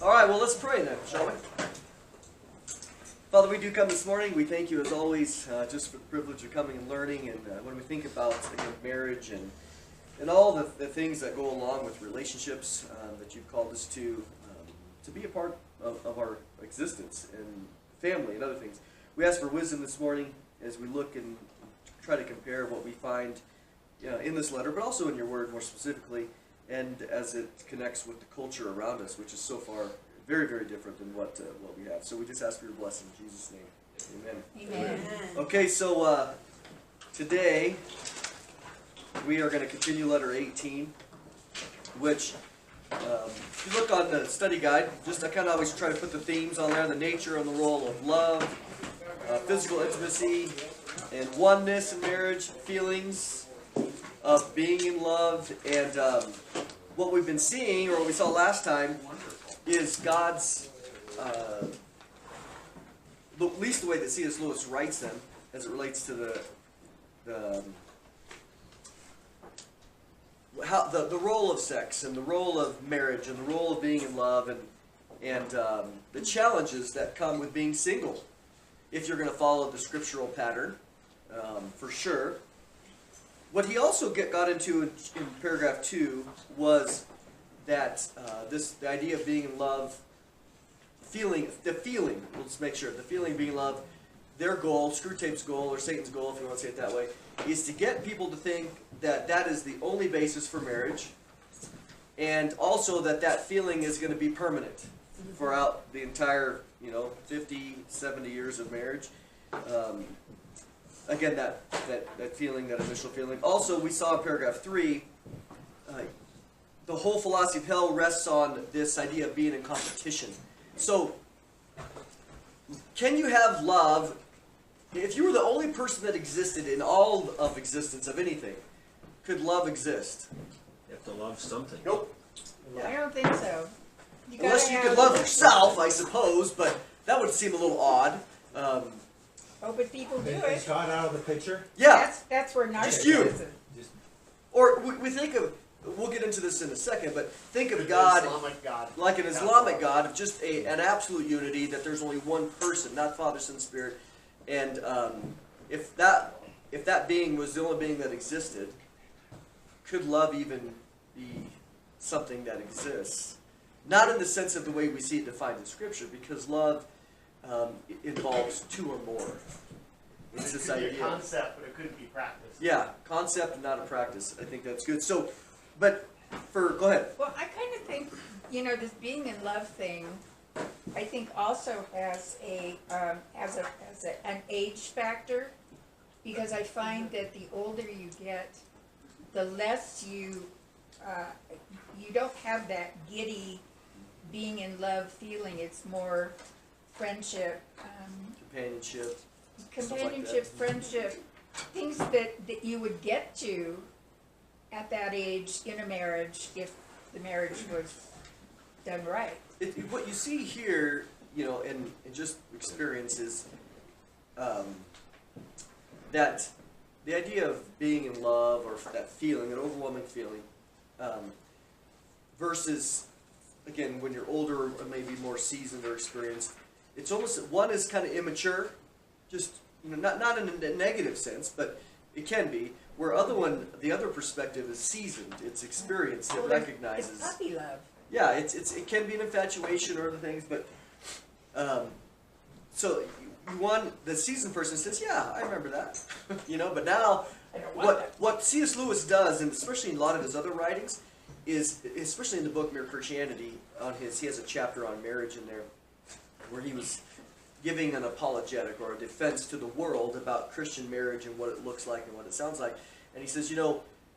All right, well, let's pray then, shall we? Father, we do come this morning. We thank you, as always, just for the privilege of coming and learning. And when we think about, again, marriage and all the things that go along with relationships that you've called us to be a part of our existence and family and other things, we ask for wisdom this morning as we look and try to compare what we find in this letter, but also in your word more specifically, and as it connects with the culture around us, which is so far very, very different than what we have. So we just ask for your blessing in Jesus' name. Amen. Amen. Okay, so today we are going to continue letter 18, which if you look on the study guide, I kind of always try to put the themes on there: the nature and the role of love, physical intimacy, and oneness in marriage, feelings of being in love, and what we've been seeing, or what we saw last time, is God's, at least the way that C.S. Lewis writes them, as it relates to the role of sex, and the role of marriage, and the role of being in love, and the challenges that come with being single, if you're going to follow the scriptural pattern, for sure. What he also got into in paragraph 2 was that the idea of being in love, let's make sure, the feeling being in love, their goal, Screwtape's goal, or Satan's goal, if you want to say it that way, is to get people to think that that is the only basis for marriage, and also that feeling is going to be permanent throughout the entire, 50, 70 years of marriage. Again, that feeling, that initial feeling. Also, we saw in paragraph 3, the whole philosophy of hell rests on this idea of being in competition. So, can you have love if you were the only person that existed in all of existence of anything? Could love exist? You have to love something. Nope. I don't think so. Unless you could love yourself, I suppose, but that would seem a little odd. But people do Is it. God out of the picture? Yeah. That's where Just you. narcissism. Or we think of, we'll get into this in a second, but think of God like an Islamic God of just an absolute unity, that there's only one person, not Father, Son, Spirit. And if that being was the only being that existed, could love even be something that exists? Not in the sense of the way we see it defined in Scripture, because love involves two or more. It's this idea. It could be a concept, but it couldn't be practiced. Yeah, concept and not a practice. I think that's good. So, but go ahead. Well, I kind of think, this being in love thing, I think also has an age factor, because I find that the older you get, the less you don't have that giddy being in love feeling. It's more friendship, Companionship. friendship, things that you would get to at that age in a marriage if the marriage was done right. What you see here, in just experiences, that the idea of being in love, or that feeling, an overwhelming feeling, versus, again, when you're older or maybe more seasoned or experienced, it's almost, one is kind of immature, just, not in a negative sense, but it can be, where the other perspective is seasoned, it's experienced, it recognizes. It's puppy love. Yeah, it can be an infatuation or other things, but so the seasoned person says, yeah, I remember that, But now, what C.S. Lewis does, and especially in a lot of his other writings, is, especially in the book Mere Christianity, he has a chapter on marriage in there, where he was giving an apologetic or a defense to the world about Christian marriage and what it looks like and what it sounds like, and he says,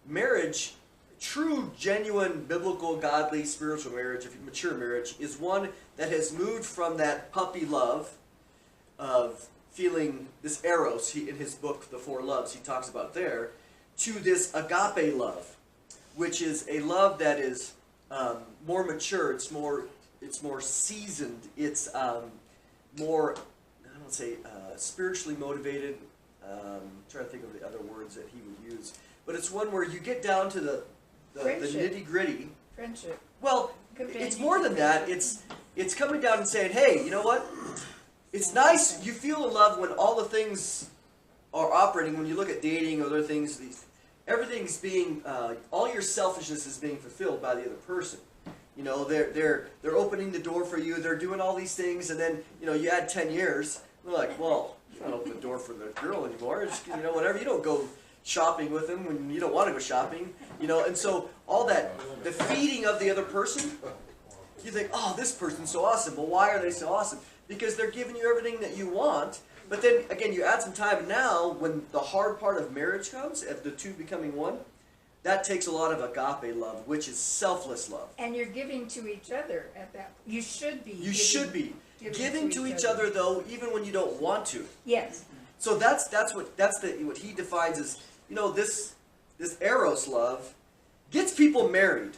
marriage. True, genuine, biblical, godly, spiritual marriage, mature marriage, is one that has moved from that puppy love of feeling this eros, in his book, The Four Loves, he talks about there, to this agape love, which is a love that is more mature, it's more seasoned, it's more, I don't say, spiritually motivated. I'm trying to think of the other words that he would use. But it's one where you get down to the nitty-gritty. Friendship. Well, it's more than that. It's it's coming down and saying, hey, you know what? It's nice, you feel in love when all the things are operating. When you look at dating or other things, everything's being, all your selfishness is being fulfilled by the other person. You know, they're opening the door for you, they're doing all these things, and then, you know, you add 10 years, they're like, well, you don't open the door for the girl anymore, it's, you know, whatever, you don't go shopping with them when you don't want to go shopping, you know, and so all that, the feeding of the other person, you think, oh, this person's so awesome. Well, why are they so awesome? Because they're giving you everything that you want. But then, again, you add some time. And now, when the hard part of marriage comes, of the two becoming one, that takes a lot of agape love, which is selfless love. And you're giving to each other at that. You should be. You should be giving to each other, though, even when you don't want to. Yes. So that's what he defines as, you know, this eros love gets people married.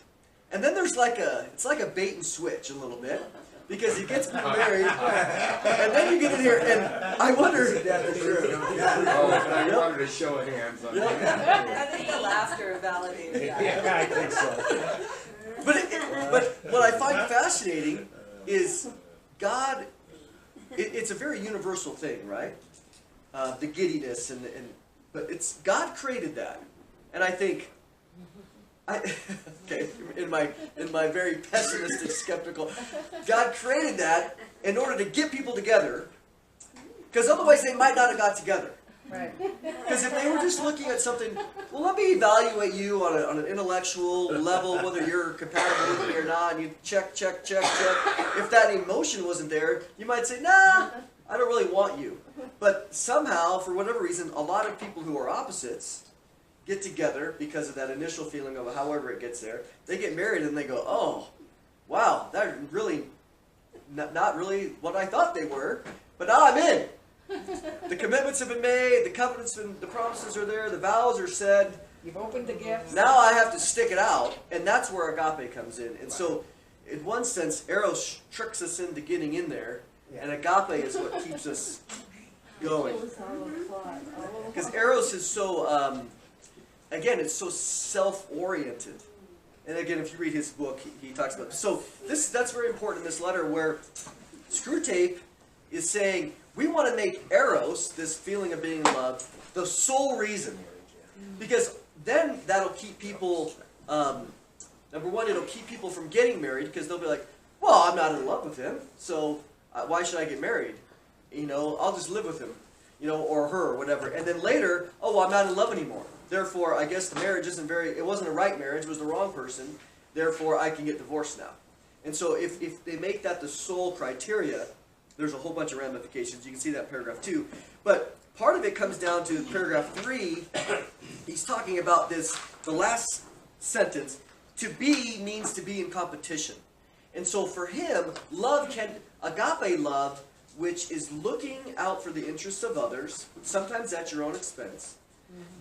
And then there's it's like a bait and switch a little bit, because he gets people married, and then you get in here, and I wonder. I wanted a show of hands on that. I think the laughter validated that. Yeah, I think so. But what I find fascinating is God. It's a very universal thing, right? The giddiness but it's God created that, and I think. Okay, in my very pessimistic, skeptical, God created that in order to get people together, because otherwise they might not have got together. Right. Because if they were just looking at something, well, let me evaluate you on an intellectual level, whether you're compatible with me or not, and you check. If that emotion wasn't there, you might say, nah, I don't really want you. But somehow, for whatever reason, a lot of people who are opposites get together because of that initial feeling of however it gets there. They get married and they go, oh, wow, that's really not really what I thought they were, but now I'm in. The commitments have been made, the covenants and the promises are there, the vows are said. You've opened the gifts. Now I have to stick it out, and that's where agape comes in. And so, in one sense, eros tricks us into getting in there, and agape is what keeps us going. Because eros is so... again, it's so self-oriented. And again, if you read his book, he talks about it. So that's very important in this letter, where Screwtape is saying, we want to make eros, this feeling of being in love, the sole reason. Because then that'll keep people, number one, it'll keep people from getting married, because they'll be like, well, I'm not in love with him, so why should I get married? You know, I'll just live with him, you know, or her, or whatever. And then later, oh, well, I'm not in love anymore. Therefore, I guess the marriage it wasn't a right marriage, it was the wrong person. Therefore, I can get divorced now. And so if they make that the sole criteria, there's a whole bunch of ramifications. You can see that in paragraph 2. But part of it comes down to paragraph 3. He's talking about the last sentence. To be means to be in competition. And so for him, agape love, which is looking out for the interests of others, sometimes at your own expense,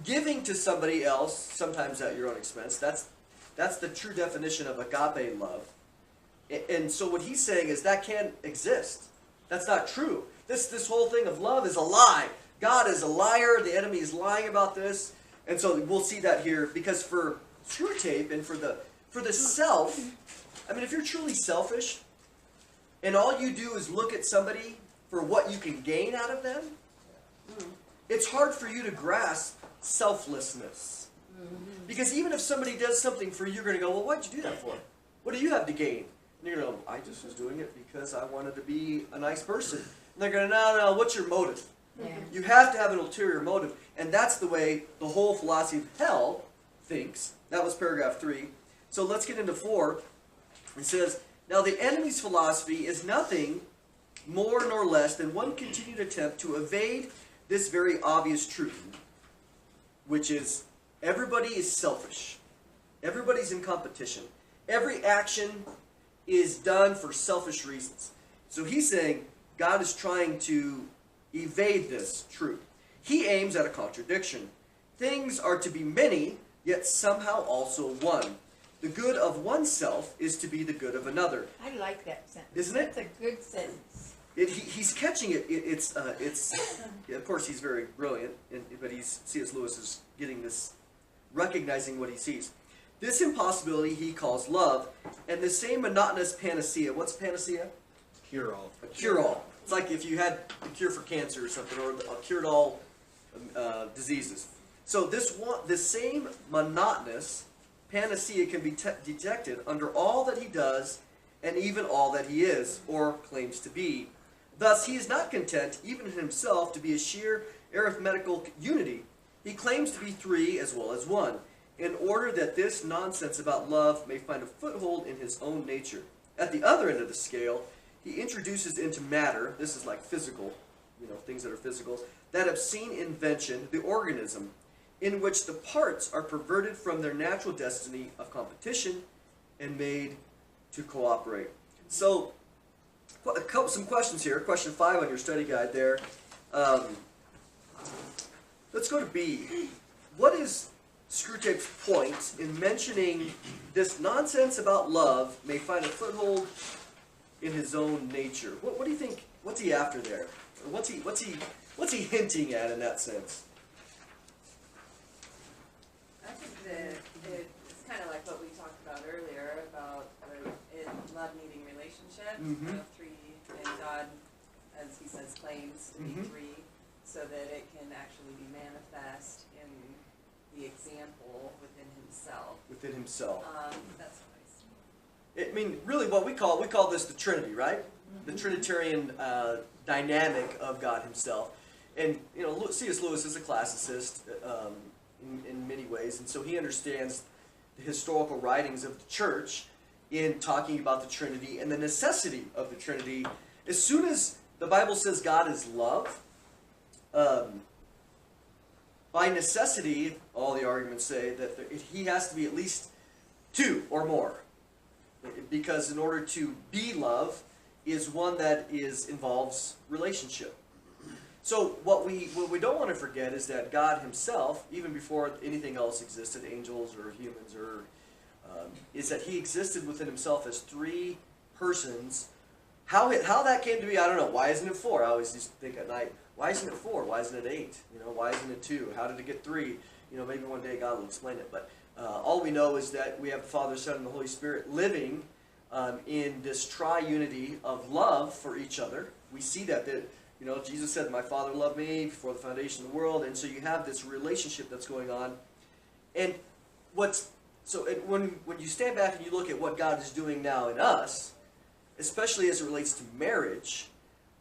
giving to somebody else, sometimes at your own expense. That's the true definition of agape love. And so what he's saying is that can't exist. That's not true. This whole thing of love is a lie. God is a liar. The enemy is lying about this. And so we'll see that here, because for Screwtape and for the self, I mean, if you're truly selfish and all you do is look at somebody for what you can gain out of them, it's hard for you to grasp selflessness. Because even if somebody does something for you, you're going to go, well, why'd you do that for? What do you have to gain? And you're going to go, I just was doing it because I wanted to be a nice person. And they're going to, no, what's your motive? Yeah. You have to have an ulterior motive. And that's the way the whole philosophy of hell thinks. That was paragraph 3. So let's get into 4. It says, now the enemy's philosophy is nothing more nor less than one continued attempt to evade this very obvious truth, which is everybody is selfish. Everybody's in competition. Every action is done for selfish reasons. So he's saying God is trying to evade this truth. He aims at a contradiction. Things are to be many, yet somehow also one. The good of oneself is to be the good of another. I like that sentence. Isn't it? That's a good sentence. He's catching it. It's of course he's very brilliant, but C.S. Lewis is getting this, recognizing what he sees. This impossibility he calls love, and the same monotonous panacea. What's panacea? cure-all. A cure-all. It's like if you had a cure for cancer or something, or a cured-all diseases. So this same monotonous panacea can be detected under all that he does and even all that he is, or claims to be. Thus, he is not content, even in himself, to be a sheer arithmetical unity. He claims to be three as well as one, in order that this nonsense about love may find a foothold in his own nature. At the other end of the scale, he introduces into matter, this is like physical, things that are physical, that obscene invention, the organism, in which the parts are perverted from their natural destiny of competition and made to cooperate. So, some questions here. Question 5 on your study guide there. Let's go to B. What is Screwtape's point in mentioning this nonsense about love may find a foothold in his own nature? What do you think? What's he after there? Or what's he hinting at in that sense? I think that it's kind of like what we talked about earlier about love needing relationship of three, and God, as he says, claims to be three, so that it can actually be manifest in the example within himself. Within himself. That's what I see. I mean, really, what we call this the Trinity, right? The Trinitarian dynamic of God Himself, and C.S. Lewis is a classicist in many ways, and so he understands the historical writings of the Church in talking about the Trinity and the necessity of the Trinity. As soon as the Bible says God is love, by necessity, all the arguments say that He has to be at least two or more. Because in order to be love is one that involves relationship. So what we don't want to forget is that God Himself, even before anything else existed, angels or humans, is that He existed within Himself as three persons. How that came to be, I don't know. Why isn't it 4? I always used to think at night, why isn't it 4? Why isn't it 8? Why isn't it 2? How did it get 3? Maybe one day God will explain it. But all we know is that we have the Father, Son, and the Holy Spirit living in this triunity of love for each other. We see that Jesus said, "My Father loved me before the foundation of the world," and so you have this relationship that's going on. And when you stand back and you look at what God is doing now in us, especially as it relates to marriage,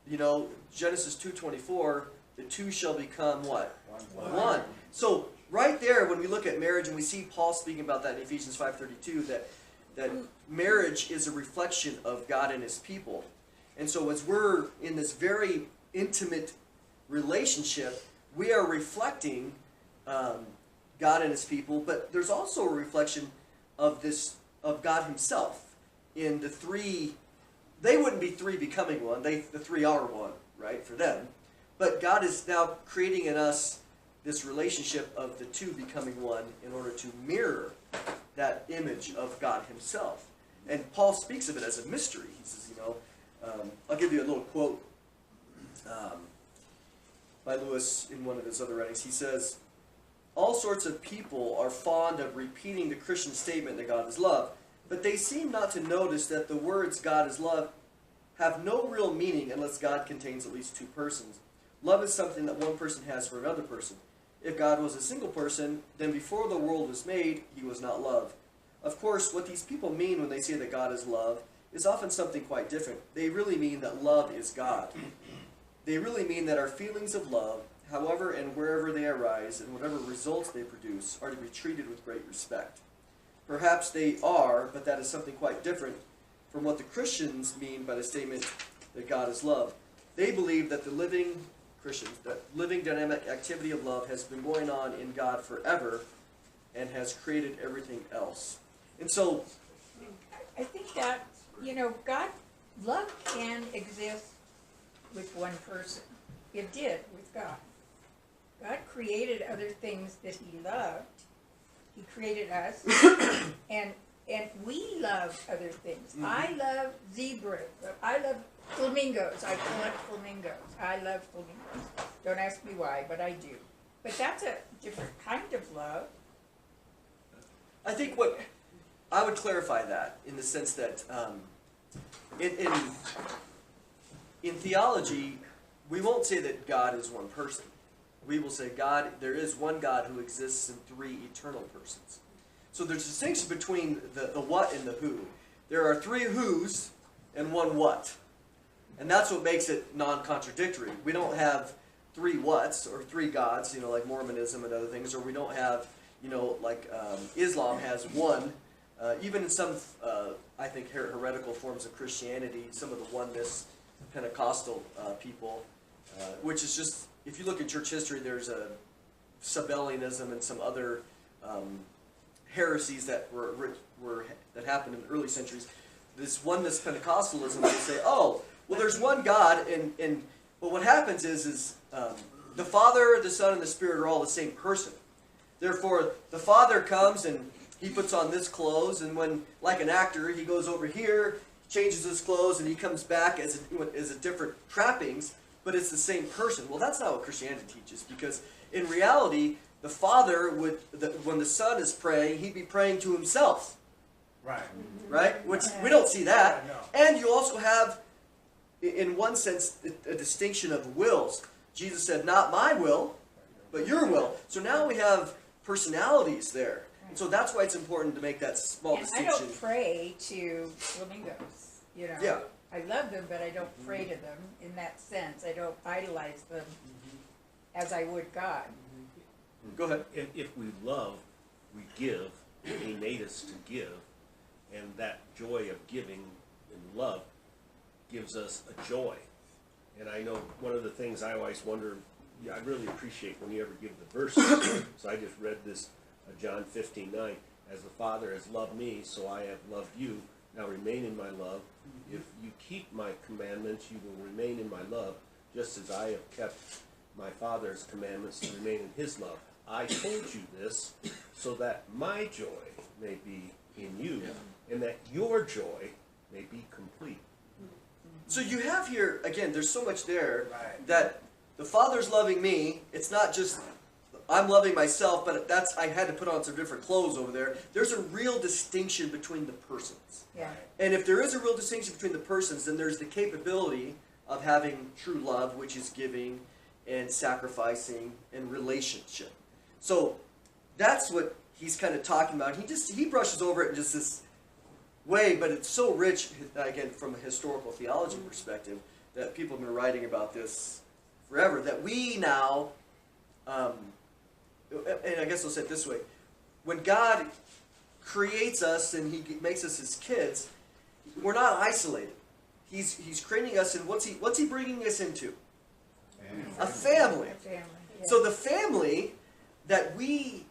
Genesis 2:24, the two shall become what? One. So right there, when we look at marriage, and we see Paul speaking about that in Ephesians 5:32, that marriage is a reflection of God and His people. And so as we're in this very intimate relationship, we are reflecting God and His people, but there's also a reflection of God Himself in the three. They wouldn't be three becoming one. The three are one, right, for them. But God is now creating in us this relationship of the two becoming one in order to mirror that image of God Himself. And Paul speaks of it as a mystery. He says, I'll give you a little quote by Lewis in one of his other writings. He says, "All sorts of people are fond of repeating the Christian statement that God is love, but they seem not to notice that the words God is love have no real meaning unless God contains at least two persons. Love is something that one person has for another person. If God was a single person, then before the world was made, He was not love. Of course, what these people mean when they say that God is love is often something quite different. They really mean that love is God. They really mean that our feelings of love, however and wherever they arise, and whatever results they produce, are to be treated with great respect. Perhaps they are, but that is something quite different from what the Christians mean by the statement that God is love. They believe that the living dynamic activity of love has been going on in God forever and has created everything else." And so I think that, love can exist with one person. It did with God. God created other things that He loved. He created us, and we love other things. Mm-hmm. I love zebras. I love flamingos. I collect flamingos. I love flamingos. Don't ask me why, but I do. But that's a different kind of love. I think I would clarify that in the sense that in theology, we won't say that God is one person. We will say there is one God who exists in three eternal persons. So there's a distinction between the what and the who. There are three whos and one what. And that's what makes it non-contradictory. We don't have three whats or three gods, like Mormonism and other things, or we don't have, like Islam has one. Even in some, I think, heretical forms of Christianity, some of the oneness Pentecostal people, which is just, if you look at church history, there's a Sabellianism and some other heresies that that happened in the early centuries. This oneness Pentecostalism, they say, oh, well, there's one God, but what happens is the Father, the Son, and the Spirit are all the same person. Therefore, the Father comes and he puts on this clothes, and when, like an actor, he goes over here, changes his clothes, and he comes back as a different trappings, but it's the same person. Well, that's not what Christianity teaches, because in reality, the Father when the Son is praying, he'd be praying to himself. Right. Right? Which we don't see that. Yeah, no. And you also have, in one sense, a distinction of wills. Jesus said, not my will, but your will. So now we have personalities there. And so that's why it's important to make that small And I distinction. don't pray to flamingos, Yeah. I love them, but I don't pray to them in that sense. I don't idolize them as I would God. Go ahead. If we love, we give. He made us to give, and that joy of giving and love gives us a joy. And I know one of the things I always wonder, I really appreciate when you ever give the verses. So I just read this, John 15:9. As the Father has loved me, so I have loved you. Now remain in my love. If you keep my commandments, you will remain in my love, just as I have kept my Father's commandments to remain in his love. I told you this so that my joy may be in you, and that your joy may be complete. So you have here, again, there's so much there Right. that the Father's loving me. It's not just I'm loving myself, but I had to put on some different clothes over there. There's a real distinction between the persons. Yeah. And if there is a real distinction between the persons, then there's the capability of having true love, which is giving and sacrificing and relationship. So that's what he's kind of talking about. He brushes over it in just this way, but it's so rich, again, from a historical theology perspective, that people have been writing about this forever, that we now, and I guess I'll say it this way, when God creates us and he makes us his kids, we're not isolated. He's creating us, and what's he bringing us into? A family. Family. Yeah. So the family that we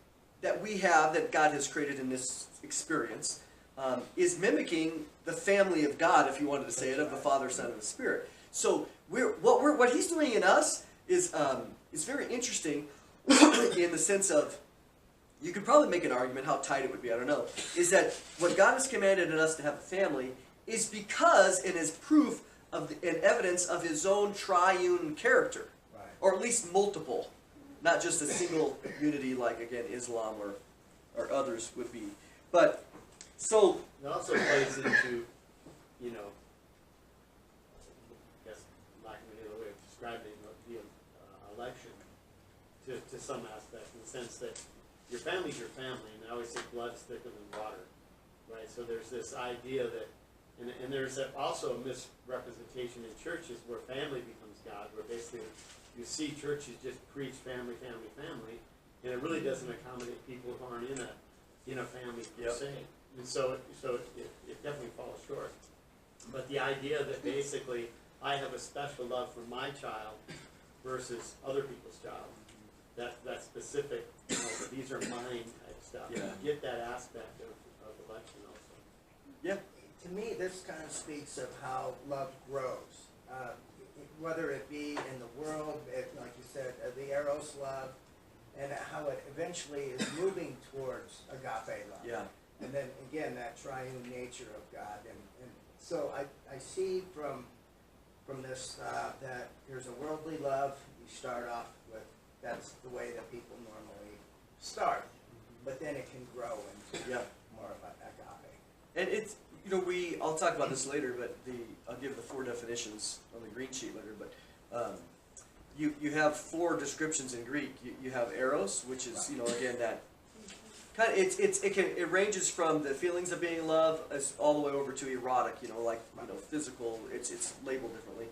have, that God has created in this experience, is mimicking the family of God, if you wanted to say it, of the Father, Son, and the Spirit. So what he's doing in us is very interesting in the sense of, you could probably make an argument how tight it would be, I don't know, is that what God has commanded in us to have a family is because it is proof of and evidence of his own triune character, Right. or at least multiple, not just a single unity like, again, Islam or others would be. But so It also plays into, I guess, lack of any other way of describing the election to some aspect, in the sense that your family's your family, and I always say blood's thicker than water, right? So there's this idea that, and there's also a misrepresentation in churches where family becomes God, where basically you see churches just preach family, family, family, and it really doesn't accommodate people who aren't in a family per se. And so it definitely falls short. But the idea that basically I have a special love for my child versus other people's child, that specific, these are mine type stuff. Yeah. You get that aspect of election also. yeah, To me, this kind of speaks of how love grows. Whether it be in the world, like you said, the Eros love, and how it eventually is moving towards agape love. yeah. And then again, that triune nature of God. And so I see from this that there's a worldly love. You start off with, that's the way that people normally start. But then it can grow into Yeah. more of an agape. And it's, I'll talk about this later, but I'll give the 4 definitions on the green sheet later, but you have 4 descriptions in Greek. You have eros, which is, again, that kind of, it ranges from the feelings of being in love all the way over to erotic, physical, it's labeled differently,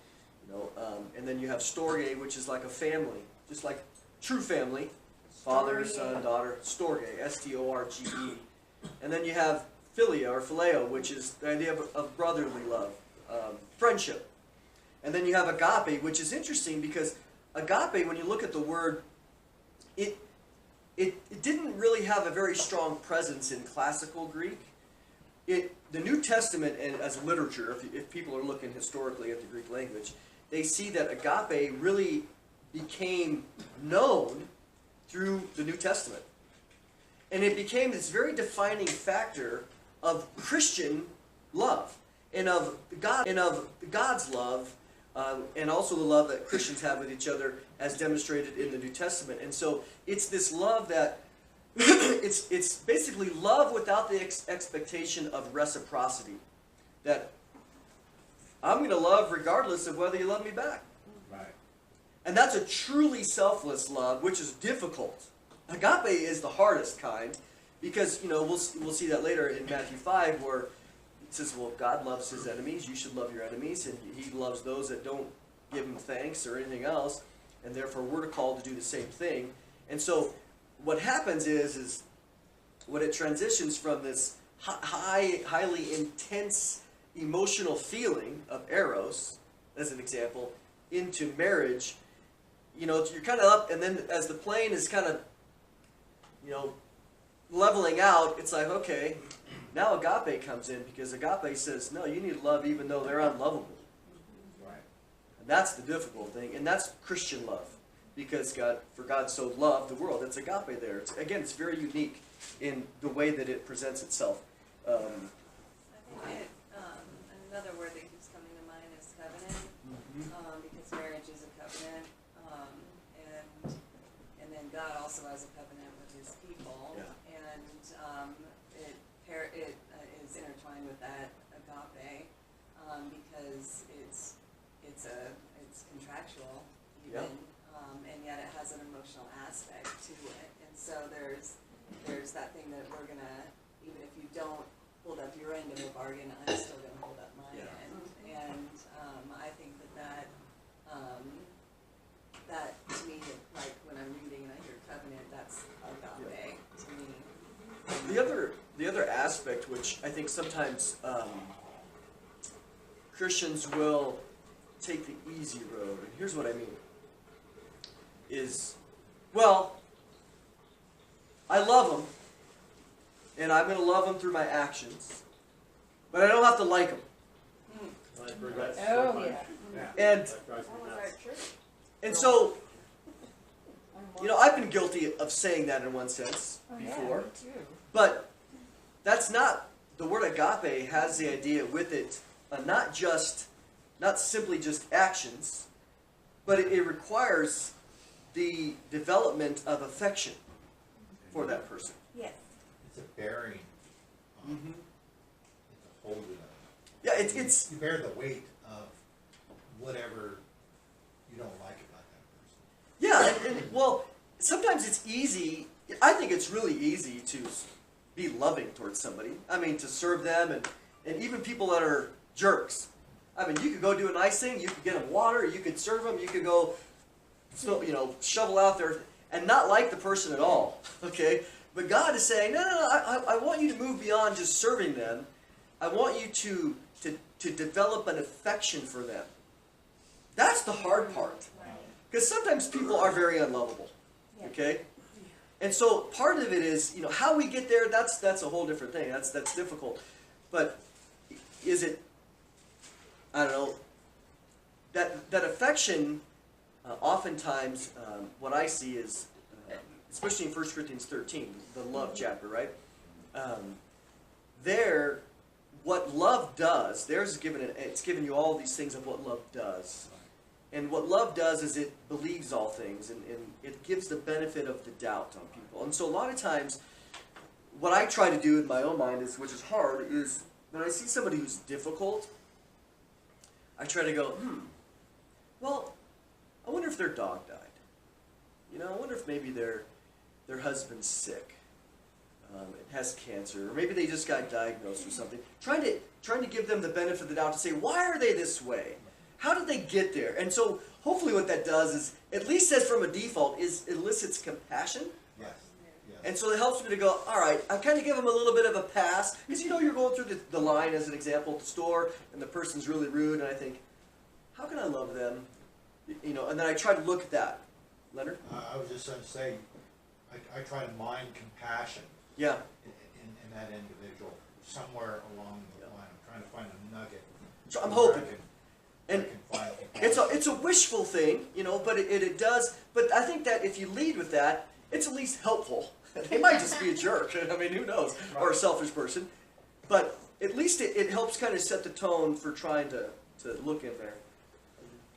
and then you have storge, which is like a family, just like true family, father, son, daughter, storge, S-T-O-R-G-E, and then you have philia or phileo, which is the idea of brotherly love, friendship, and then you have agape, which is interesting because agape, when you look at the word, it didn't really have a very strong presence in classical Greek. The New Testament, and as literature, if people are looking historically at the Greek language, they see that agape really became known through the New Testament. And it became this very defining factor of Christian love, and of God's love, and also the love that Christians have with each other as demonstrated in the New Testament. And so it's this love that, it's basically love without the expectation of reciprocity. That I'm going to love regardless of whether you love me back. Right. And that's a truly selfless love, which is difficult. Agape is the hardest kind, because, we'll see that later in Matthew 5, where it says, well, God loves his enemies, you should love your enemies, and he loves those that don't give him thanks or anything else, and therefore we're called to do the same thing. And so what happens is when it transitions from this highly intense emotional feeling of eros, as an example, into marriage, you're kind of up, and then as the plane is kind of, leveling out, it's like, okay, now agape comes in, because agape says, no, you need love even though they're unlovable. Right. And that's the difficult thing, and that's Christian love, because for God so loved the world. It's agape there. It's very unique in the way that it presents itself. I think another word that keeps coming to mind is covenant, because marriage is a covenant, and then God also has a covenant with his people, and it is intertwined with that agape, because it's contractual even, and yet it has an emotional aspect to it, and so there's that thing that we're gonna, even if you don't hold up your end of the bargain, I'm still gonna hold up my end, and I think that to me, like when I'm reading and I hear covenant, that's agape to me. The other aspect, which I think sometimes Christians will take the easy road, and here's what I mean, is, well, I love them, and I'm going to love them through my actions, but I don't have to like them. Oh, yeah. And so, I've been guilty of saying that in one sense before, but that's not, the word agape has the idea with it, not simply just actions, but it requires the development of affection for that person. Yes. It's a bearing. Mm-hmm. It's a holding of. Yeah, it's You bear the weight of whatever you don't like about that person. yeah, and well, sometimes it's easy. I think it's really easy to be loving towards somebody. I mean, to serve them, and even people that are jerks. I mean, you could go do a nice thing. You could get them water. You could serve them. You could go, shovel out there and not like the person at all. Okay, but God is saying, no. I want you to move beyond just serving them. I want you to develop an affection for them. That's the hard part, because sometimes people are very unlovable. Okay, and so part of it is, how we get there. That's a whole different thing. That's difficult, but is it? I don't know. That affection, oftentimes, what I see is, especially in 1 Corinthians 13, the love chapter, right? There, what love does, it's given you all these things of what love does. And what love does is it believes all things, and it gives the benefit of the doubt on people. And so a lot of times, what I try to do in my own mind, which is hard, is when I see somebody who's difficult, I try to go, well, I wonder if their dog died. You know, I wonder if maybe their husband's sick. It has cancer, or maybe they just got diagnosed with something. Trying to give them the benefit of the doubt to say, why are they this way? How did they get there? And so hopefully what that does is, at least as from a default, is elicits compassion. Yes, yes. And so it helps me to go, all right, I kind of give them a little bit of a pass. Because you know you're going through the line, as an example, at the store, and the person's really rude, and I think, how can I love them? You know, and then I try to look at that. Leonard? I was just going to say, I try to mine compassion. Yeah. In that individual, somewhere along the line. I'm trying to find a nugget. So I'm where hoping. I can find compassion. It's a wishful thing, you know, but it does. But I think that if you lead with that, it's at least helpful. They might just be a jerk. I mean, who knows? Or a selfish person. But at least it helps kind of set the tone for trying to look in there.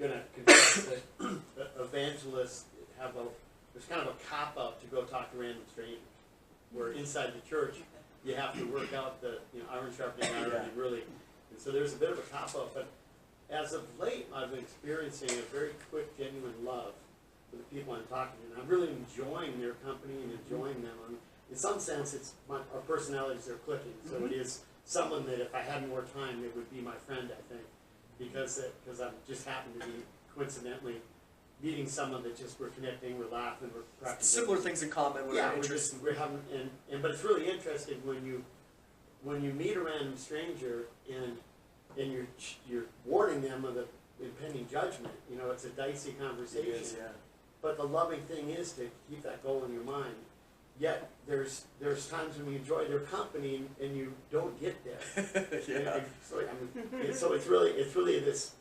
I'm gonna confess that evangelists there's kind of a cop-out to go talk to random strangers. Where inside the church, you have to work out the iron sharpening iron, Yeah. and really, and so there's a bit of a cop-out. But as of late, I've been experiencing a very quick, genuine love for the people I'm talking to, and I'm really enjoying their company and enjoying them. In some sense, our personalities are clicking. So it is someone that if I had more time, it would be my friend, I think, because I just happen to be coincidentally meeting someone that just we're connecting, we're laughing, we're practicing. Similar things in common with our interests. We're having, but it's really interesting when you meet a random stranger and you're warning them of the impending judgment. You know, it's a dicey conversation. It is, yeah. But the loving thing is to keep that goal in your mind. Yet there's times when we enjoy their company and you don't get there. Yeah. So it's really this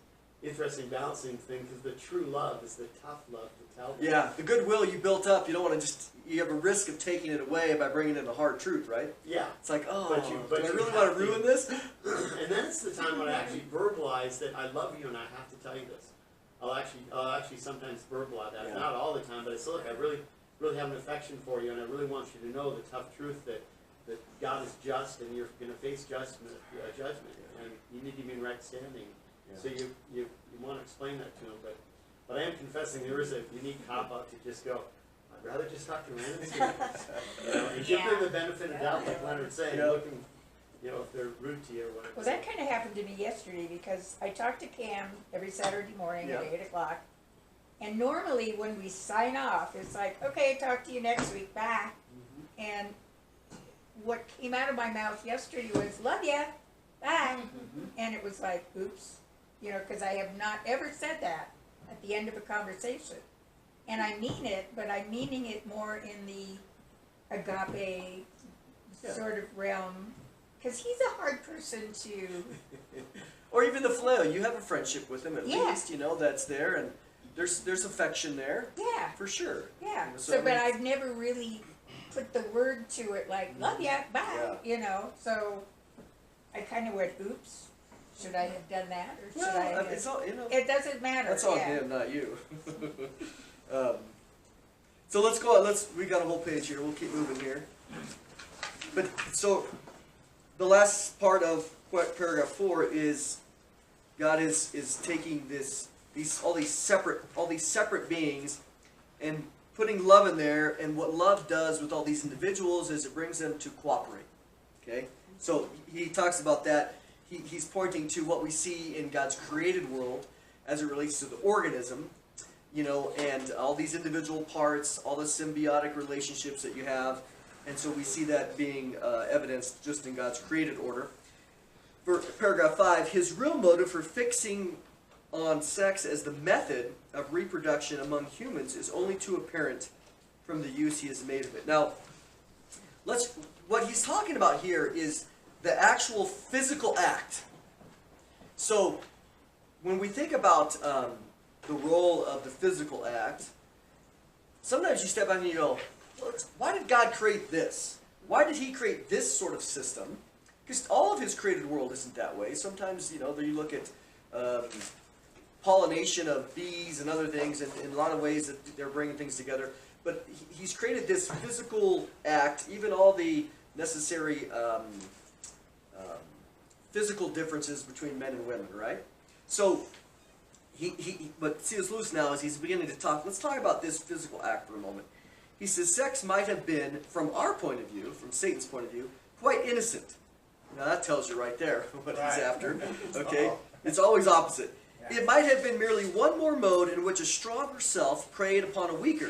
interesting balancing thing, because the true love is the tough love to tell them. Yeah, the goodwill you built up, you don't want to you have a risk of taking it away by bringing in the hard truth, right? Yeah. It's like, oh, But do I you really have want to ruin this? And that's the time when I actually verbalize that I love you and I have to tell you this. I'll actually sometimes verbalize that. Yeah. Not all the time, but I say, look, I really have an affection for you, and I really want you to know the tough truth that God is just, and you're going to face judgment, and you need to be in right standing. Yeah. So you want to explain that to them, but I am confessing there is a unique cop-out to just go, I'd rather just talk to random strangers. And give them the benefit of doubt, like Leonard's saying, looking, if they're rude to you or whatever. Well, that kind of happened to me yesterday, because I talk to Cam every Saturday morning at 8 o'clock. And normally when we sign off, it's like, okay, talk to you next week, bye. And what came out of my mouth yesterday was, love ya, bye. And it was like, oops, because I have not ever said that at the end of a conversation. And I mean it, but I'm meaning it more in the agape sort of realm. Because he's a hard person to... Or even the phileo, you have a friendship with him at Yeah. least, that's there, and there's affection there, Yeah, for sure. yeah. So, So, I but mean- I've never really put the word to it like, love ya, bye, So I kind of went, oops, should I have done that? Or should I Well, have... it's all, It doesn't matter. that's on him, not you. So let's go on, we got a whole page here, we'll keep moving here. But, so, the last part of paragraph 4 is God is taking all these separate beings and putting love in there, and what love does with all these individuals is it brings them to cooperate. Okay? So he talks about that. He's pointing to what we see in God's created world as it relates to the organism, and all these individual parts, all the symbiotic relationships that you have. And so we see that being evidenced just in God's created order. For paragraph 5, his real motive for fixing on sex as the method of reproduction among humans is only too apparent from the use he has made of it. Now, what he's talking about here is the actual physical act. So, when we think about the role of the physical act, sometimes you step back and you go, why did God create this? Why did he create this sort of system? Because all of his created world isn't that way. Sometimes, you look at pollination of bees and other things, and in a lot of ways that they're bringing things together. But he's created this physical act, even all the necessary physical differences between men and women, right? So, but C.S. Lewis now, as he's beginning to talk, let's talk about this physical act for a moment. He says, sex might have been, from our point of view, from Satan's point of view, quite innocent. Now that tells you right there what he's after, okay? It's always opposite. It might have been merely one more mode in which a stronger self preyed upon a weaker,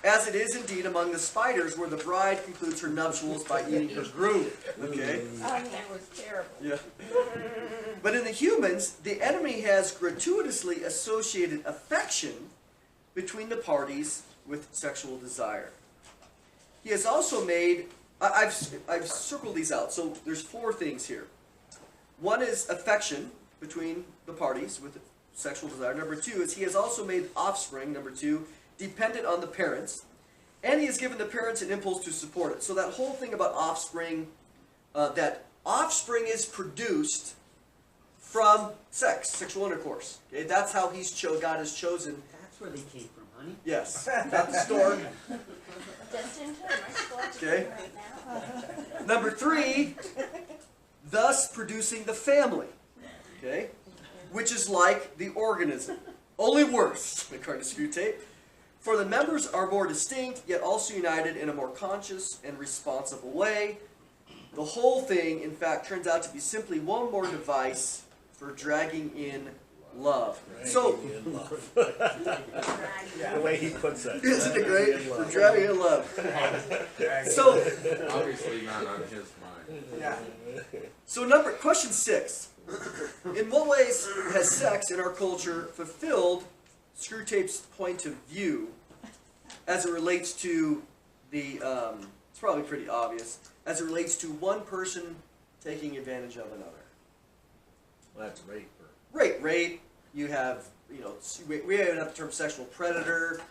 as it is indeed among the spiders, where the bride concludes her nuptials by eating her groom, okay? Oh, that was terrible. Yeah. But in the humans, the enemy has gratuitously associated affection between the parties with sexual desire. He has also made, I've circled these out, so there's 4 things here. One is affection between the parties with sexual desire. Number 2 is he has also made offspring, number 2, dependent on the parents, and he has given the parents an impulse to support it. So that whole thing about offspring, that offspring is produced from sex, sexual intercourse. Okay, that's how God has chosen. That's where they came from, honey. Yes, not the store. Just in time. I should watch Okay. it right now. Number 3, thus producing the family. Okay, which is like the organism, only worse, according to Screwtape. For the members are more distinct, yet also united in a more conscious and responsible way. The whole thing, in fact, turns out to be simply one more device for dragging in love. So, The way he puts that. isn't it great? For dragging in love. So, Obviously not on his mind. Yeah. so question 6. In what ways has sex in our culture fulfilled Screwtape's point of view as it relates to the, it's probably pretty obvious, as it relates to one person taking advantage of another? Well, that's rape. Rape, you have, we even have the term sexual predator,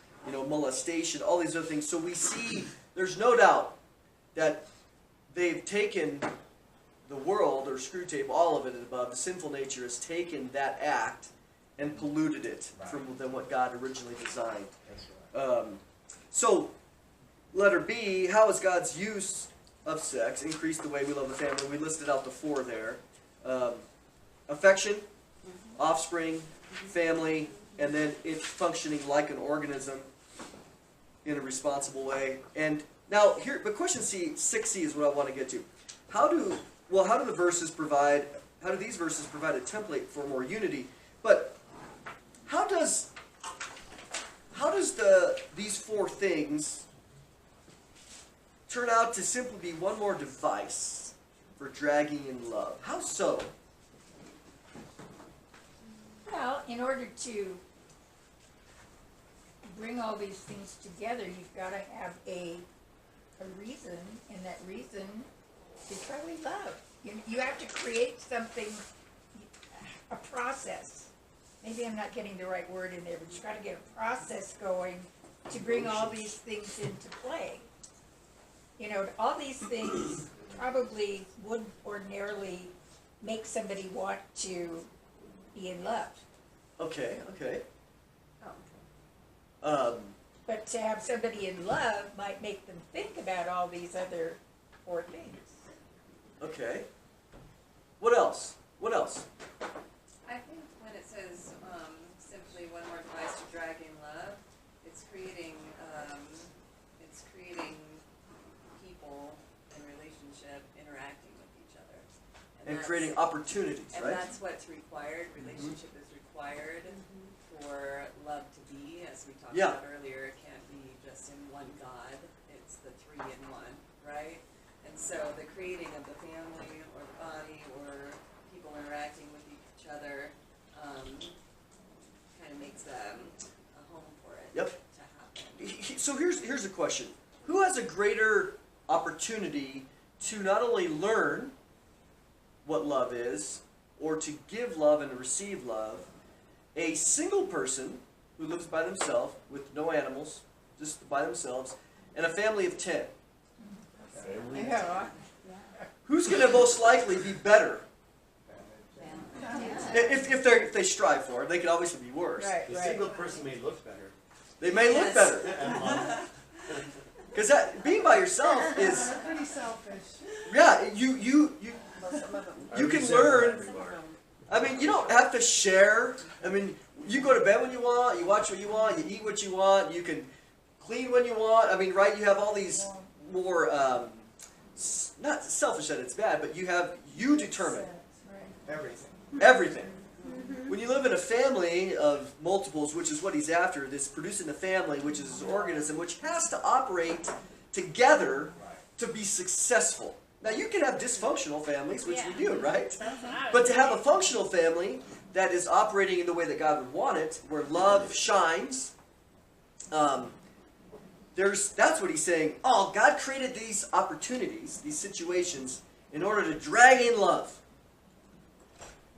molestation, all these other things. So we see, there's no doubt that they've taken the world, or Screwtape, all of it above, the sinful nature has taken that act and polluted it from than what God originally designed. That's right. So, letter B, how has God's use of sex increased the way we love the family? We listed out the 4 there. Affection, offspring, family, and then it functioning like an organism in a responsible way. And now here, but question 6C is what I want to get to. How do these verses provide a template for more unity? But how does these 4 things turn out to simply be one more device for dragging in love? How so? Well, in order to bring all these things together, you've got to have a reason, and that reason is probably love. You have to create something, a process. Maybe I'm not getting the right word in there, but you've got to get a process going to bring all these things into play. All these things probably wouldn't ordinarily make somebody want to be in love. Okay. Oh, But to have somebody in love might make them think about all these other 4 things. Okay. What else? I think when it says simply one more device to drag in love, it's creating people in relationship interacting with each other. And that's- creating opportunities, And right? that's what's required. Relationship is required for love to be, as we talked Yeah. about earlier. It can't be just in one God. It's the 3 in 1, right? And so the creating of the family or the body or people interacting with each other kind of makes a home for it Yep. to happen. So here's a question. Who has a greater opportunity to not only learn what love is, or to give love and receive love? A single person who lives by themselves with no animals, just by themselves, and a family of 10. Family. Yeah. Who's going to most likely be better? If they strive for it, they can obviously be worse. The single person may look better. They may look Yes. better. And love. Because being by yourself is, Pretty selfish. yeah, you Well, some of them. You can learn. I mean, you don't have to share. I mean, you go to bed when you want, you watch what you want, you eat what you want, you can clean when you want. I mean, right? You have all these more, not selfish that it's bad, but you determine Everything. everything. When you live in a family of multiples, which is what he's after, this producing a family, which is his organism, which has to operate together to be successful. Now, you can have dysfunctional families, which we do, right? But to have a functional family that is operating in the way that God would want it, where love shines, that's what he's saying. Oh, God created these opportunities, these situations, in order to drag in love.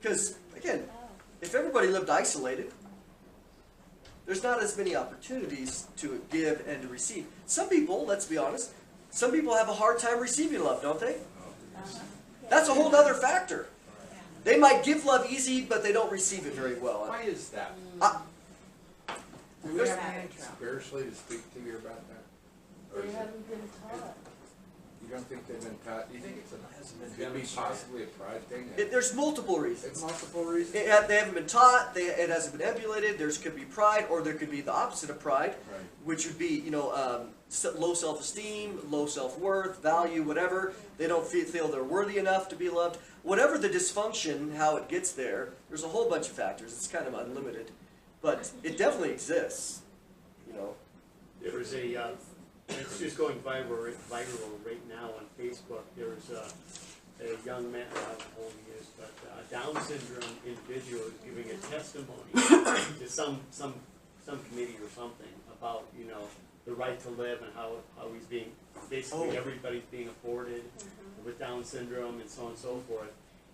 Because, again, if everybody lived isolated, there's not as many opportunities to give and to receive. Some people, let's be honest, some people have a hard time receiving love, don't they? That's a whole other factor. They might give love easy, but they don't receive it very well. Why is that? Spiritually to speak to you about that? Or They is it- haven't been taught. You don't think they've been taught? Do you think it's could be possibly a pride thing? There's multiple reasons. It's multiple reasons. They haven't been taught, it hasn't been emulated, there could be pride, or there could be the opposite of pride, Right. which would be, low self-esteem, low self-worth, value, whatever. They don't feel they're worthy enough to be loved. Whatever the dysfunction, how it gets there, there's a whole bunch of factors. It's kind of unlimited. But it definitely exists, There was it's just going viral right now on Facebook. There was a young man, I don't know how old he is, but a Down syndrome individual is giving a testimony to some committee or something about, the right to live and how he's being, basically everybody's being afforded with Down syndrome and so on and so forth.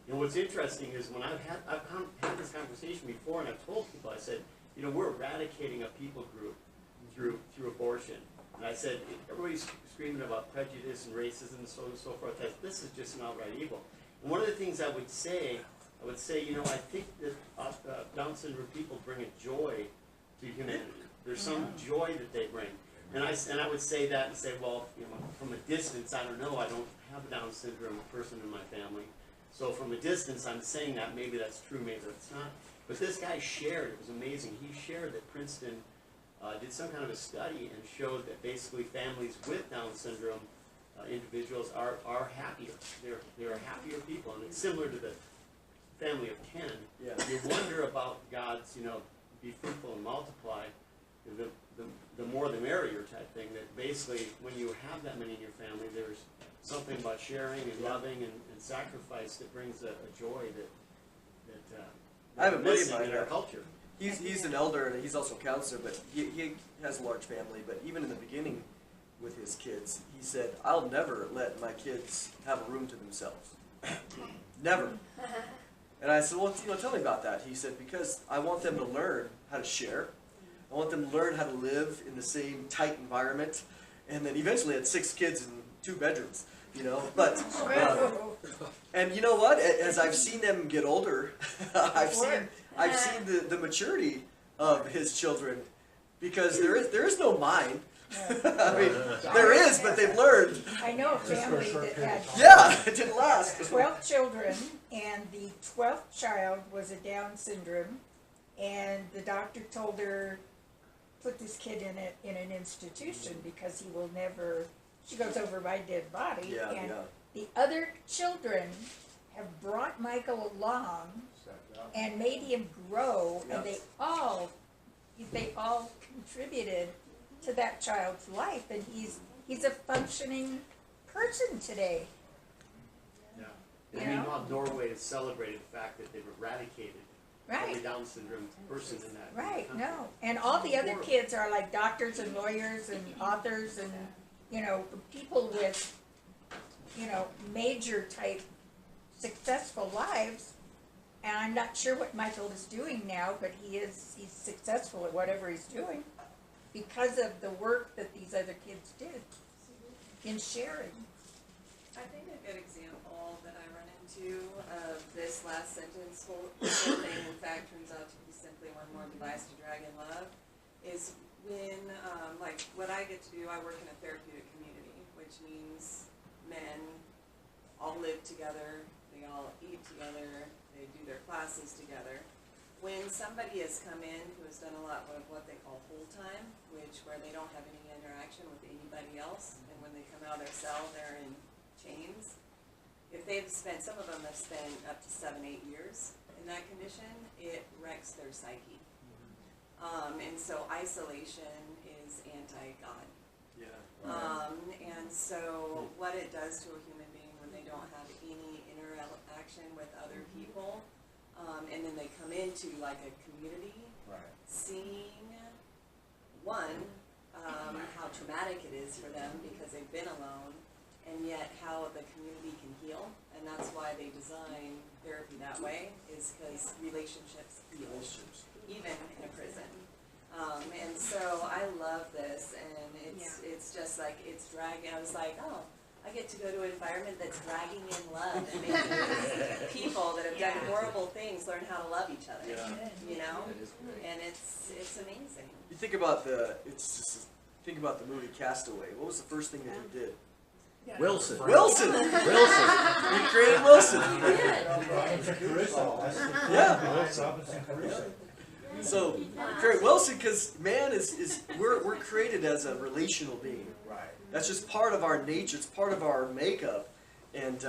And what's interesting is when I've had this conversation before, and I've told people, I said, we're eradicating a people group through abortion. And I said, everybody's screaming about prejudice and racism and so on and so forth. This is just an outright evil. And one of the things I would say, I think that Down syndrome people bring a joy to humanity. There's some joy that they bring. And I would say that and say, well, from a distance, I don't know. I don't have a Down syndrome person in my family. So from a distance, I'm saying that maybe that's true, maybe that's not. But this guy shared, it was amazing. He shared that Princeton did some kind of a study and showed that basically families with Down syndrome individuals are happier. They're happier people, and it's similar to the family of 10. Yeah. You wonder about God's, be fruitful and multiply. The more the merrier type thing. That basically, when you have that many in your family, there's something about sharing and loving and sacrifice that brings a joy that I have a buddy of missing mine in our that- culture. He's an elder and he's also a counselor, but he has a large family. But even in the beginning with his kids, he said, I'll never let my kids have a room to themselves. Never. And I said, well, tell me about that. He said, because I want them to learn how to share. I want them to learn how to live in the same tight environment. And then eventually had 6 kids in 2 bedrooms, But, and you know what? As I've seen them get older, I've seen the maturity of his children, because there is no mind. I mean, there is, but they've learned. I know a family that had Yeah, it didn't last. 12 children, and the 12th child was a Down syndrome, and the doctor told her, put this kid in an institution because he will never, she goes over my dead body. Yeah, and yeah. the other children have brought Michael along and made him grow, Yeah. and they all contributed to that child's life, and he's a functioning person today. Yeah. You And know? meanwhile, Norway has celebrated the fact that they've eradicated every Right, Down syndrome person in that right, country. no, and all the other kids are like doctors and lawyers and authors and, people with, major type successful lives. And I'm not sure what Michael is doing now, but he's successful at whatever he's doing because of the work that these other kids did in sharing. I think a good example that I run into of this last sentence, whole thing in fact turns out to be simply one more device to drag in love, is when, like what I get to do, I work in a therapeutic community, which means men all live together they all eat together, they do their classes together. When somebody has come in who has done a lot of what they call whole time, where they don't have any interaction with anybody else, and when they come out of their cell, they're in chains. If they've spent, some of them have spent up to 7-8 years in that condition, it wrecks their psyche. And so isolation is anti-God. Yeah. And so what it does to a human being when they don't have any interaction with other people, and then they come into like a community, seeing how traumatic it is for them because they've been alone, and yet how the community can heal, and that's why they design therapy that way, is because relationships heal, even in a prison. And so I love this, and it's just like, it's dragging. I was like, oh, I get to go to an environment that's dragging in love and making people that have done horrible things learn how to love each other. You know, and it's amazing. You think about think about the movie Castaway. What was the first thing that he did? Wilson. Wilson. He created Wilson. Yeah. So create Wilson because man we're created as a relational being. Right. That's just part of our nature. It's part of our makeup, and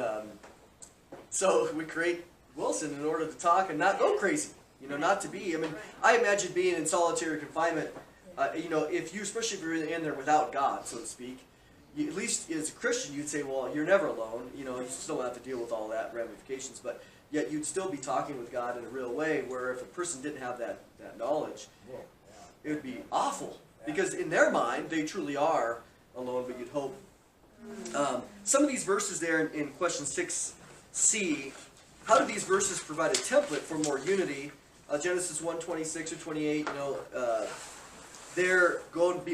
so we create Wilson in order to talk and not go crazy. You know, not to be. I mean, I imagine being in solitary confinement. You know, especially if you're in there without God, so to speak. At least as a Christian, you'd say, well, you're never alone. You know, you still have to deal with all that ramifications, but yet you'd still be talking with God in a real way, where if a person didn't have that knowledge, it would be awful. Because in their mind, they truly are alone, but you'd hope. Some of these verses there in question 6c, how do these verses provide a template for more unity? Genesis 1:26 or 28, you know, they're going to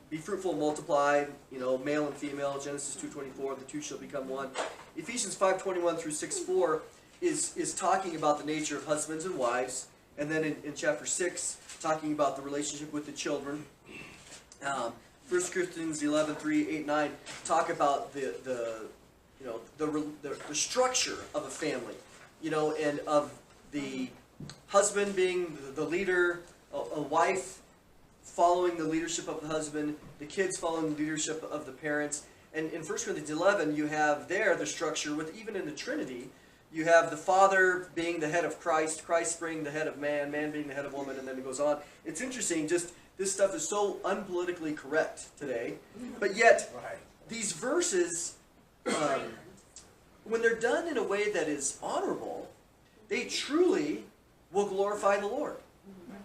be fruitful and multiply, you know, male and female. Genesis 2:24, the two shall become one. Ephesians 5:21 through 6:4 is talking about the nature of husbands and wives, and then in chapter 6, talking about the relationship with the children. 1 Corinthians 11:3, 8, 9 talk about the structure of a family, you know, and of the husband being the leader, a wife following the leadership of the husband, the kids following the leadership of the parents. And in 1 Corinthians 11, you have there the structure with, even in the Trinity, you have the Father being the head of Christ, Christ being the head of man, man being the head of woman, and then it goes on. It's interesting, just this stuff is so unpolitically correct today, but yet these verses, when they're done in a way that is honorable, they truly will glorify the Lord.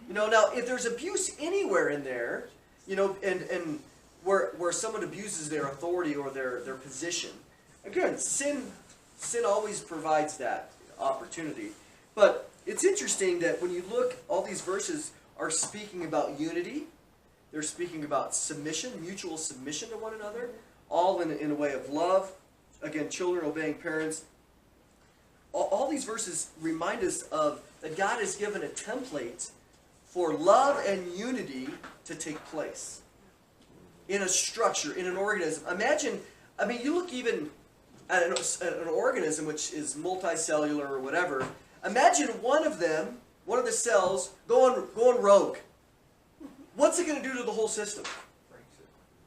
You know, now if there's abuse anywhere in there, you know, and where someone abuses their authority or their position, again, sin always provides that opportunity. But it's interesting that when you look, all these verses are speaking about unity. They're speaking about submission, mutual submission to one another, all in a way of love. Again, children obeying parents. All these verses remind us of that God has given a template for love and unity to take place in a structure, in an organism. Imagine, I mean, you look even at an organism which is multicellular or whatever. Imagine one of them, one of the cells, going rogue. What's it going to do to the whole system?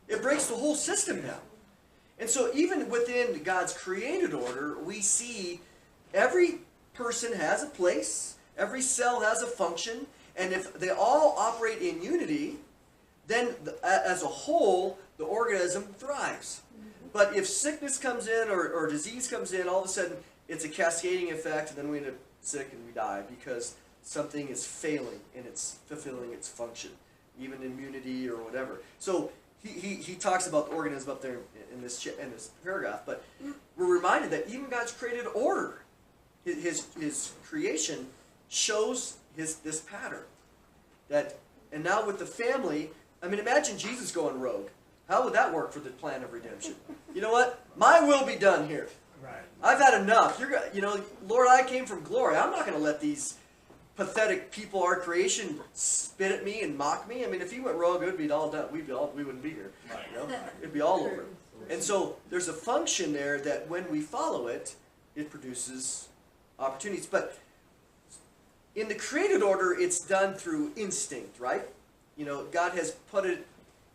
It breaks the whole system down. And so even within God's created order, we see every person has a place, every cell has a function, and if they all operate in unity, then as a whole, the organism thrives. But if sickness comes in or disease comes in, all of a sudden it's a cascading effect, and then we end up sick and we die because something is failing in its fulfilling its function, even immunity or whatever. So he talks about the organism up there in this paragraph, but we're reminded that even God's created order, his creation shows this pattern. And now with the family, I mean, imagine Jesus going rogue. How would that work for the plan of redemption? You know what? My will be done here. Right. I've had enough. You know, Lord, I came from glory. I'm not going to let these pathetic people, our creation, spit at me and mock me. I mean, if he went rogue, it would be all done. We wouldn't be here. You know? It'd be all over. And so there's a function there that when we follow it, it produces opportunities. But in the created order, it's done through instinct, right? You know, God has put it,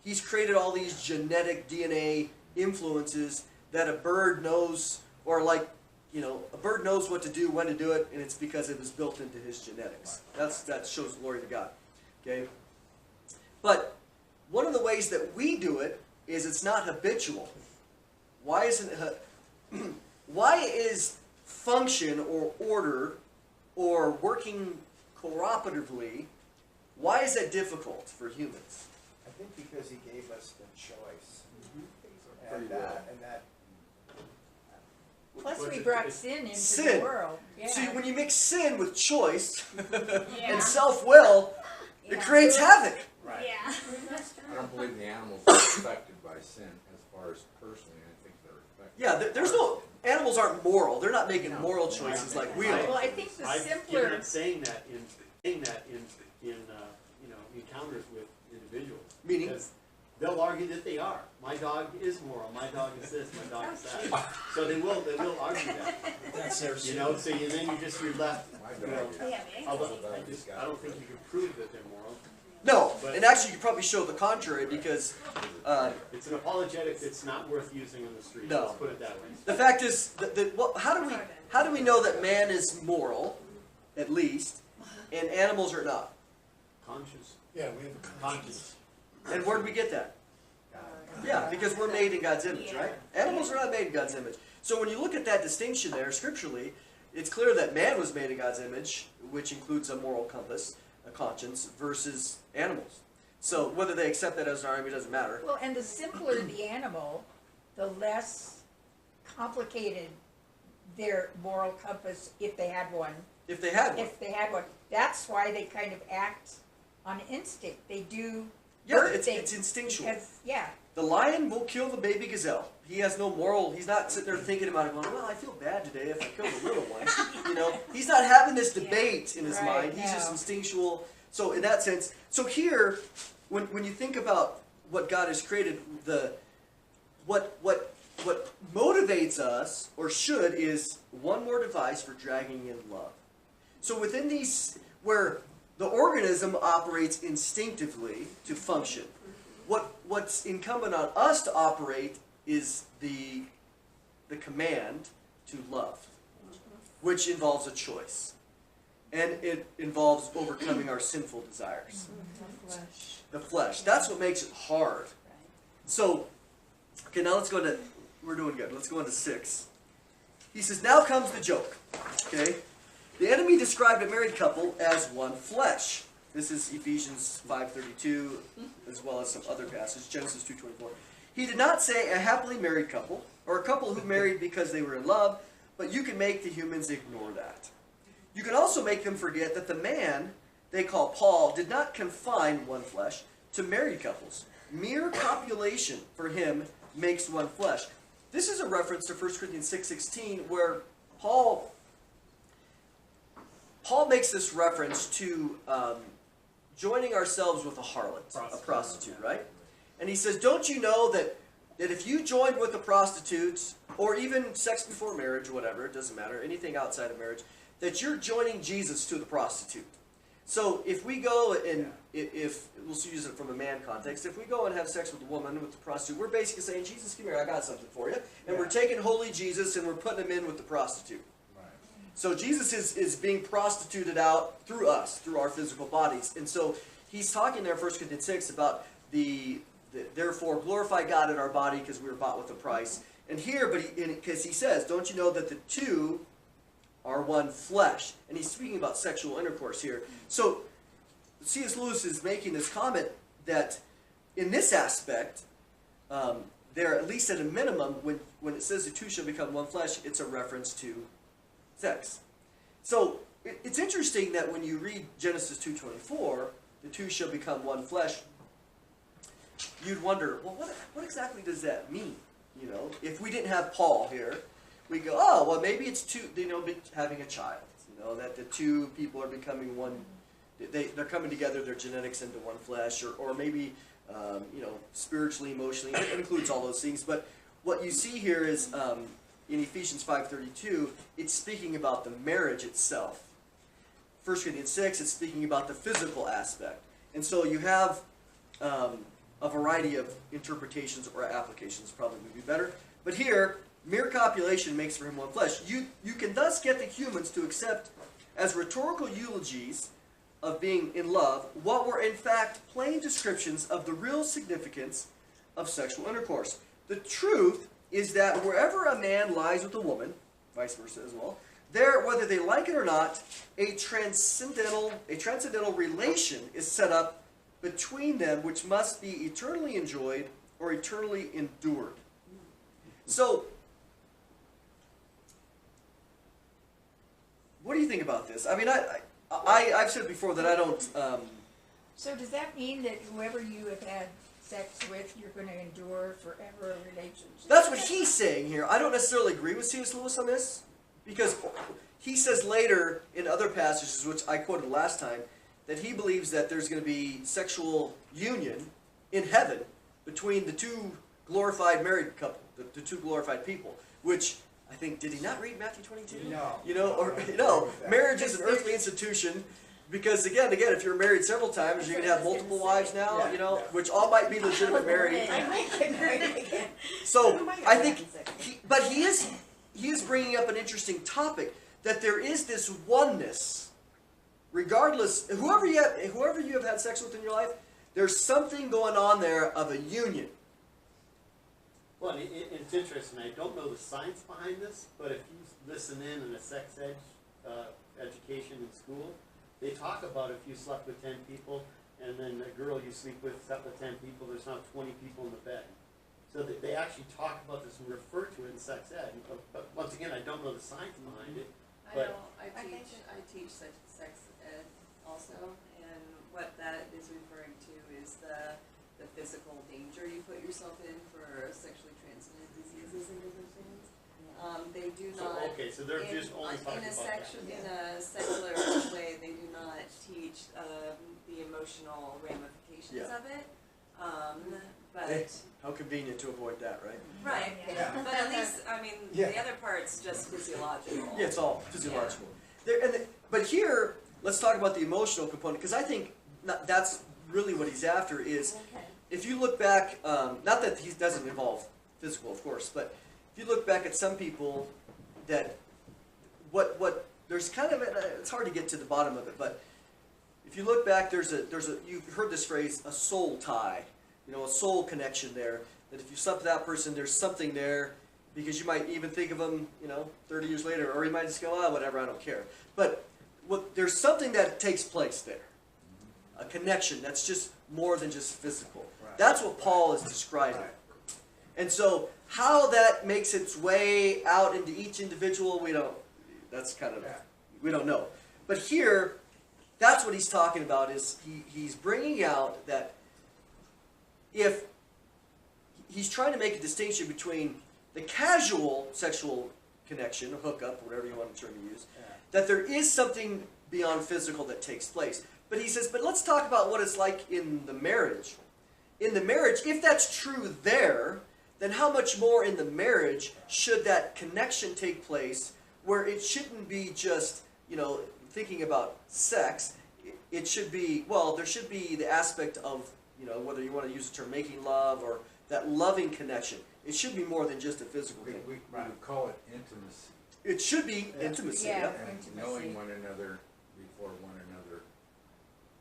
He's created all these genetic DNA influences that a bird knows, or like, you know, a bird knows what to do, when to do it, and it's because it was built into his genetics. That shows glory to God. Okay? But one of the ways that we do it is it's not habitual. Why isn't it? Why is function or order or working cooperatively, why is that difficult for humans? I think because he gave us the choice. Pretty And well. that Plus What's we it- brought it's- sin into Sin. the world. Yeah. See, when you mix sin with choice Yeah. and self-will, it Yeah. creates havoc. Right. Yeah. I don't believe the animals are affected by sin as far as personally, I think they're affected. Yeah, there's no, animals aren't moral. They're not making No. moral choices like we Well, are. I think the I've given simpler, up saying that in you know, encounters with individuals. Meaning? Because they'll argue that they are. My dog is moral. My dog is this. My dog is that. So they will argue that. That's their You know. So then you're left. My You know, dog is. They have eggs. although I don't think you can prove that they're moral. No, But- and actually you could probably show the contrary because It's an apologetic that's not worth using on the street. No. Let's put it that way. the fact is, how do we know that man is moral, at least, and animals are not? Conscious. Yeah, we have a conscience. And where do we get that? Yeah, because we're made in God's image, right? Animals are not made in God's image. So when you look at that distinction there, scripturally, it's clear that man was made in God's image, which includes a moral compass, a conscience, versus animals. So whether they accept that as an argument doesn't matter. well, and the simpler the animal, the less complicated their moral compass, if they had one. If they had one. If they had one. That's why they kind of act on instinct. They do Yeah, bird it's things instinctual. because, yeah. The lion will kill the baby gazelle. He has no moral, he's not sitting there thinking about it going, well, I feel bad today if I kill the little one. You know, he's not having this debate in his Right, mind. He's just no. instinctual. So in that sense, so here, when you think about what God has created, what motivates us, or should, is one more device for dragging in love. So within these, where the organism operates instinctively to function, what's incumbent on us to operate is the command to love, which involves a choice. And it involves overcoming our sinful desires. The flesh. That's what makes it hard. So, okay, now let's go to, we're doing good. Let's go into 6. He says, now comes the joke. Okay? The enemy described a married couple as one flesh. This is Ephesians 5:32, as well as some other passages, Genesis 2:24. He did not say a happily married couple, or a couple who married because they were in love, but you can make the humans ignore that. You can also make them forget that the man they call Paul did not confine one flesh to married couples. Mere copulation for him makes one flesh. This is a reference to 1 Corinthians 6:16, where Paul makes this reference to joining ourselves with a harlot, a prostitute, right? And he says, don't you know that if you joined with a prostitute, or even sex before marriage, or whatever, it doesn't matter, anything outside of marriage, that you're joining Jesus to the prostitute. So if we go and, if we'll use it from a man context, if we go and have sex with a woman, with the prostitute, we're basically saying, Jesus, come here, I got something for you. And we're taking holy Jesus and we're putting him in with the prostitute. So Jesus is being prostituted out through us, through our physical bodies. And so he's talking there in 1 Corinthians 6 about therefore glorify God in our body because we were bought with a price. And here, because he says, don't you know that the two are one flesh? And he's speaking about sexual intercourse here. So C.S. Lewis is making this comment that in this aspect, there, at least at a minimum, when it says the two shall become one flesh, it's a reference to sex. So it's interesting that when you read Genesis 2:24, the two shall become one flesh, you'd wonder, well, what exactly does that mean? You know, if we didn't have Paul here, we go, oh, well, maybe it's two, having a child. You know, that the two people are becoming one. They're coming together, their genetics into one flesh, or maybe, spiritually, emotionally. It includes all those things. But what you see here is in Ephesians 5:32, it's speaking about the marriage itself. 1 Corinthians 6, it's speaking about the physical aspect. And so you have a variety of interpretations or applications, probably would be better. But here, mere copulation makes for him one flesh. You can thus get the humans to accept as rhetorical eulogies of being in love what were in fact plain descriptions of the real significance of sexual intercourse. The truth is that wherever a man lies with a woman, vice versa as well, there, whether they like it or not, a transcendental relation is set up between them, which must be eternally enjoyed or eternally endured. So, what do you think about this? I mean, I've said before that I don't. So does that mean that whoever you have had sex with, you're going to endure forever a relationship? That's what he's saying here. I don't necessarily agree with C.S. Lewis on this, because he says later in other passages, which I quoted last time, that he believes that there's going to be sexual union in heaven between the two glorified married couple, the two glorified people, which I think, did he not read Matthew 22? No. You know, or, you know, marriage is an earthly institution, because again, if you're married several times, you can have multiple wives now, you know, which all might be legitimate married. I might get married again. So, I think, he is bringing up an interesting topic, that there is this oneness, regardless, whoever you have had sex with in your life, there's something going on there of a union. Well, it's interesting. I don't know the science behind this, but if you listen in a sex education in school, they talk about if you slept with 10 people, and then a girl you sleep with slept with 10 people, there's now 20 people in the bed. So they actually talk about this and refer to it in sex ed. But once again, I don't know the science behind it. I know, I teach sex ed also, and what that is referring to is the physical danger you put yourself in for sexually transmitted diseases and different things. They do not. Okay, so they're just only talking about that. In a secular way, they do not teach the emotional ramifications of it. But How convenient to avoid that, right? right, Yeah. but at least I mean Yeah. the other part's just physiological. Yeah, it's all physiological. But here, let's talk about the emotional component, because I think that's really what he's after is, if you look back, not that he doesn't involve physical, of course, but if you look back at some people that, there's kind of, it's hard to get to the bottom of it, but if you look back, you've heard this phrase, a soul tie, you know, a soul connection there, that if you slept with that person, there's something there, because you might even think of them, you know, 30 years later, or you might just go, whatever, I don't care. But there's something that takes place there. A connection that's just more than just physical. Right. That's what Paul is describing. And so, how that makes its way out into each individual, we don't know. But here, that's what he's talking about, is he's bringing out that if he's trying to make a distinction between the casual sexual connection, a hookup, whatever you want the term to use, that there is something beyond physical that takes place. But he says, but let's talk about what it's like in the marriage. In the marriage, if that's true there, then how much more in the marriage should that connection take place, where it shouldn't be just, you know, thinking about sex. It should be, well, there should be the aspect of, you know, whether you want to use the term making love or that loving connection. It should be more than just a physical thing. We would call it intimacy. It should be intimacy. Yeah. Yeah. And knowing one another before one another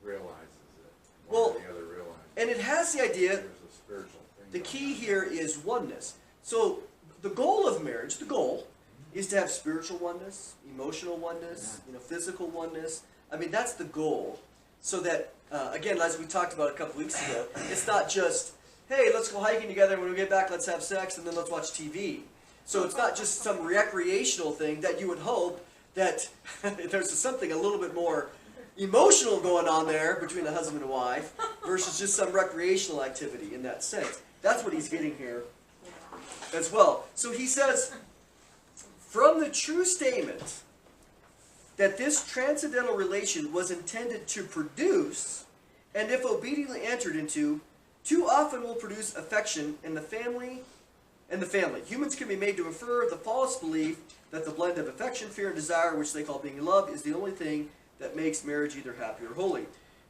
realizes it. Well, One or the other realizes And it has the idea, there's a spiritual thing. the key here is oneness. So the goal of marriage, is to have spiritual oneness, emotional oneness, you know, physical oneness. I mean, that's the goal. So that, again, as we talked about a couple weeks ago, it's not just, hey, let's go hiking together, and when we get back, let's have sex, and then let's watch TV. So it's not just some recreational thing that you would hope that there's something a little bit more emotional going on there between a husband and wife versus just some recreational activity in that sense. That's what he's getting here as well. So he says, from the true statement that this transcendental relation was intended to produce, and if obediently entered into, too often will produce affection in the family and the family. Humans can be made to infer the false belief that the blend of affection, fear, and desire, which they call being in love, is the only thing that makes marriage either happy or holy.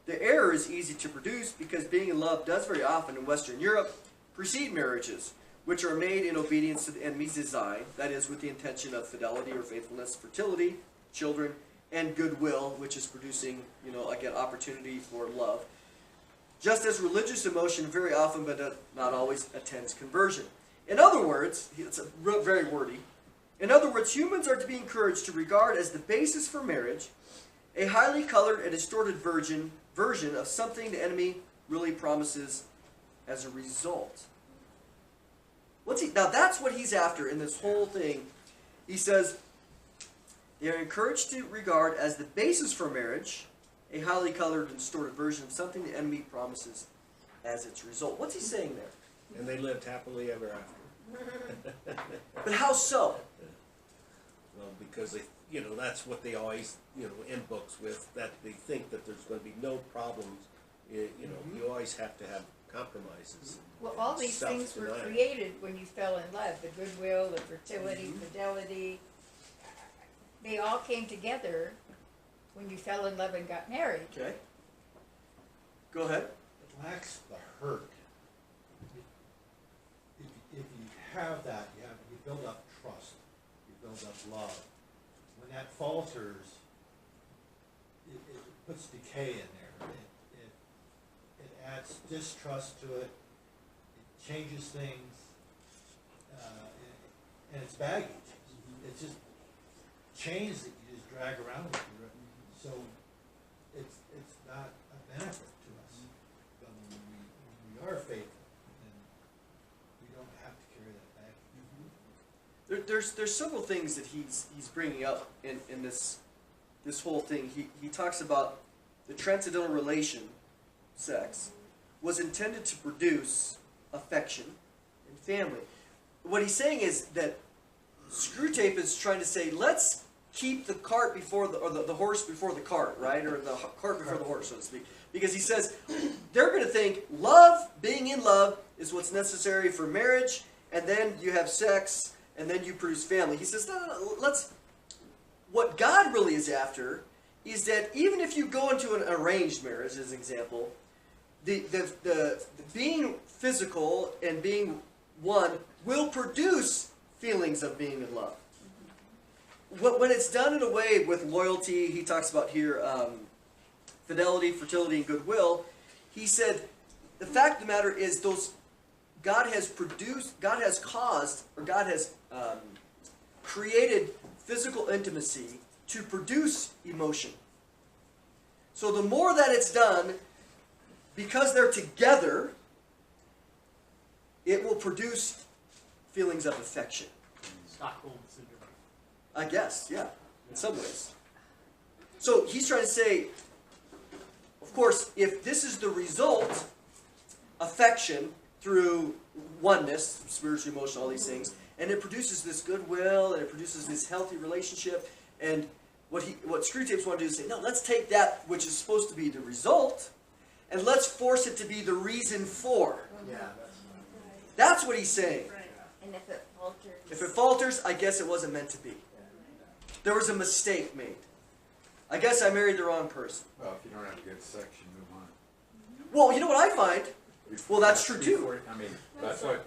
The error is easy to produce because being in love does very often in Western Europe precede marriages, which are made in obedience to the enemy's design, that is, with the intention of fidelity or faithfulness, fertility, children, and goodwill, which is producing, again, opportunity for love. Just as religious emotion very often, but not always, attends conversion. In other words, it's very wordy. In other words, humans are to be encouraged to regard as the basis for marriage a highly colored and distorted version of something the enemy really promises as a result. Now that's what he's after in this whole thing. He says they are encouraged to regard as the basis for marriage a highly colored and distorted version of something the enemy promises as its result. What's he saying there? And they lived happily ever after. But how so? Well, because that's what they always, end books with, that they think that there's going to be no problems. You always have to have compromises. Well, all these things were Self-denial. created when you fell in love. The goodwill, the fertility, fidelity. They all came together when you fell in love and got married. Okay. Go ahead. It lacks the hurt. If you have that, you build up trust, you build up love. When that falters, it puts decay in there. It adds distrust to it. It changes things, and it's baggage. It's just chains that you just drag around with you. So it's not a benefit to us. But when we are faithful, then we don't have to carry that baggage. There's several things that he's bringing up in this whole thing. He talks about the transcendental relation, sex, was intended to produce affection and family. What he's saying is that Screwtape is trying to say, let's keep the cart before the horse before the cart, right? Or the cart before the horse, so to speak. Because he says they're going to think love, being in love, is what's necessary for marriage, and then you have sex, and then you produce family. He says, no, let's. What God really is after is that even if you go into an arranged marriage, as an example, the being physical and being one will produce feelings of being in love. When it's done in a way with loyalty, he talks about here fidelity, fertility, and goodwill. He said the fact of the matter is God has created physical intimacy to produce emotion. So the more that it's done, because they're together, it will produce feelings of affection. Stockholm syndrome. I guess, yeah, in some ways. So he's trying to say, of course, if this is the result, affection through oneness, spiritual, emotional, all these things, and it produces this goodwill, and it produces this healthy relationship, and what Screwtapes want to do is say, no, let's take that which is supposed to be the result, and let's force it to be the reason for. Yeah, That's what he's saying. And if it falters. If it falters, I guess it wasn't meant to be. There was a mistake made. I guess I married the wrong person. Well, if you don't have good sex, you move on. Well, you know what I find? Well, that's true too. I mean, that's what,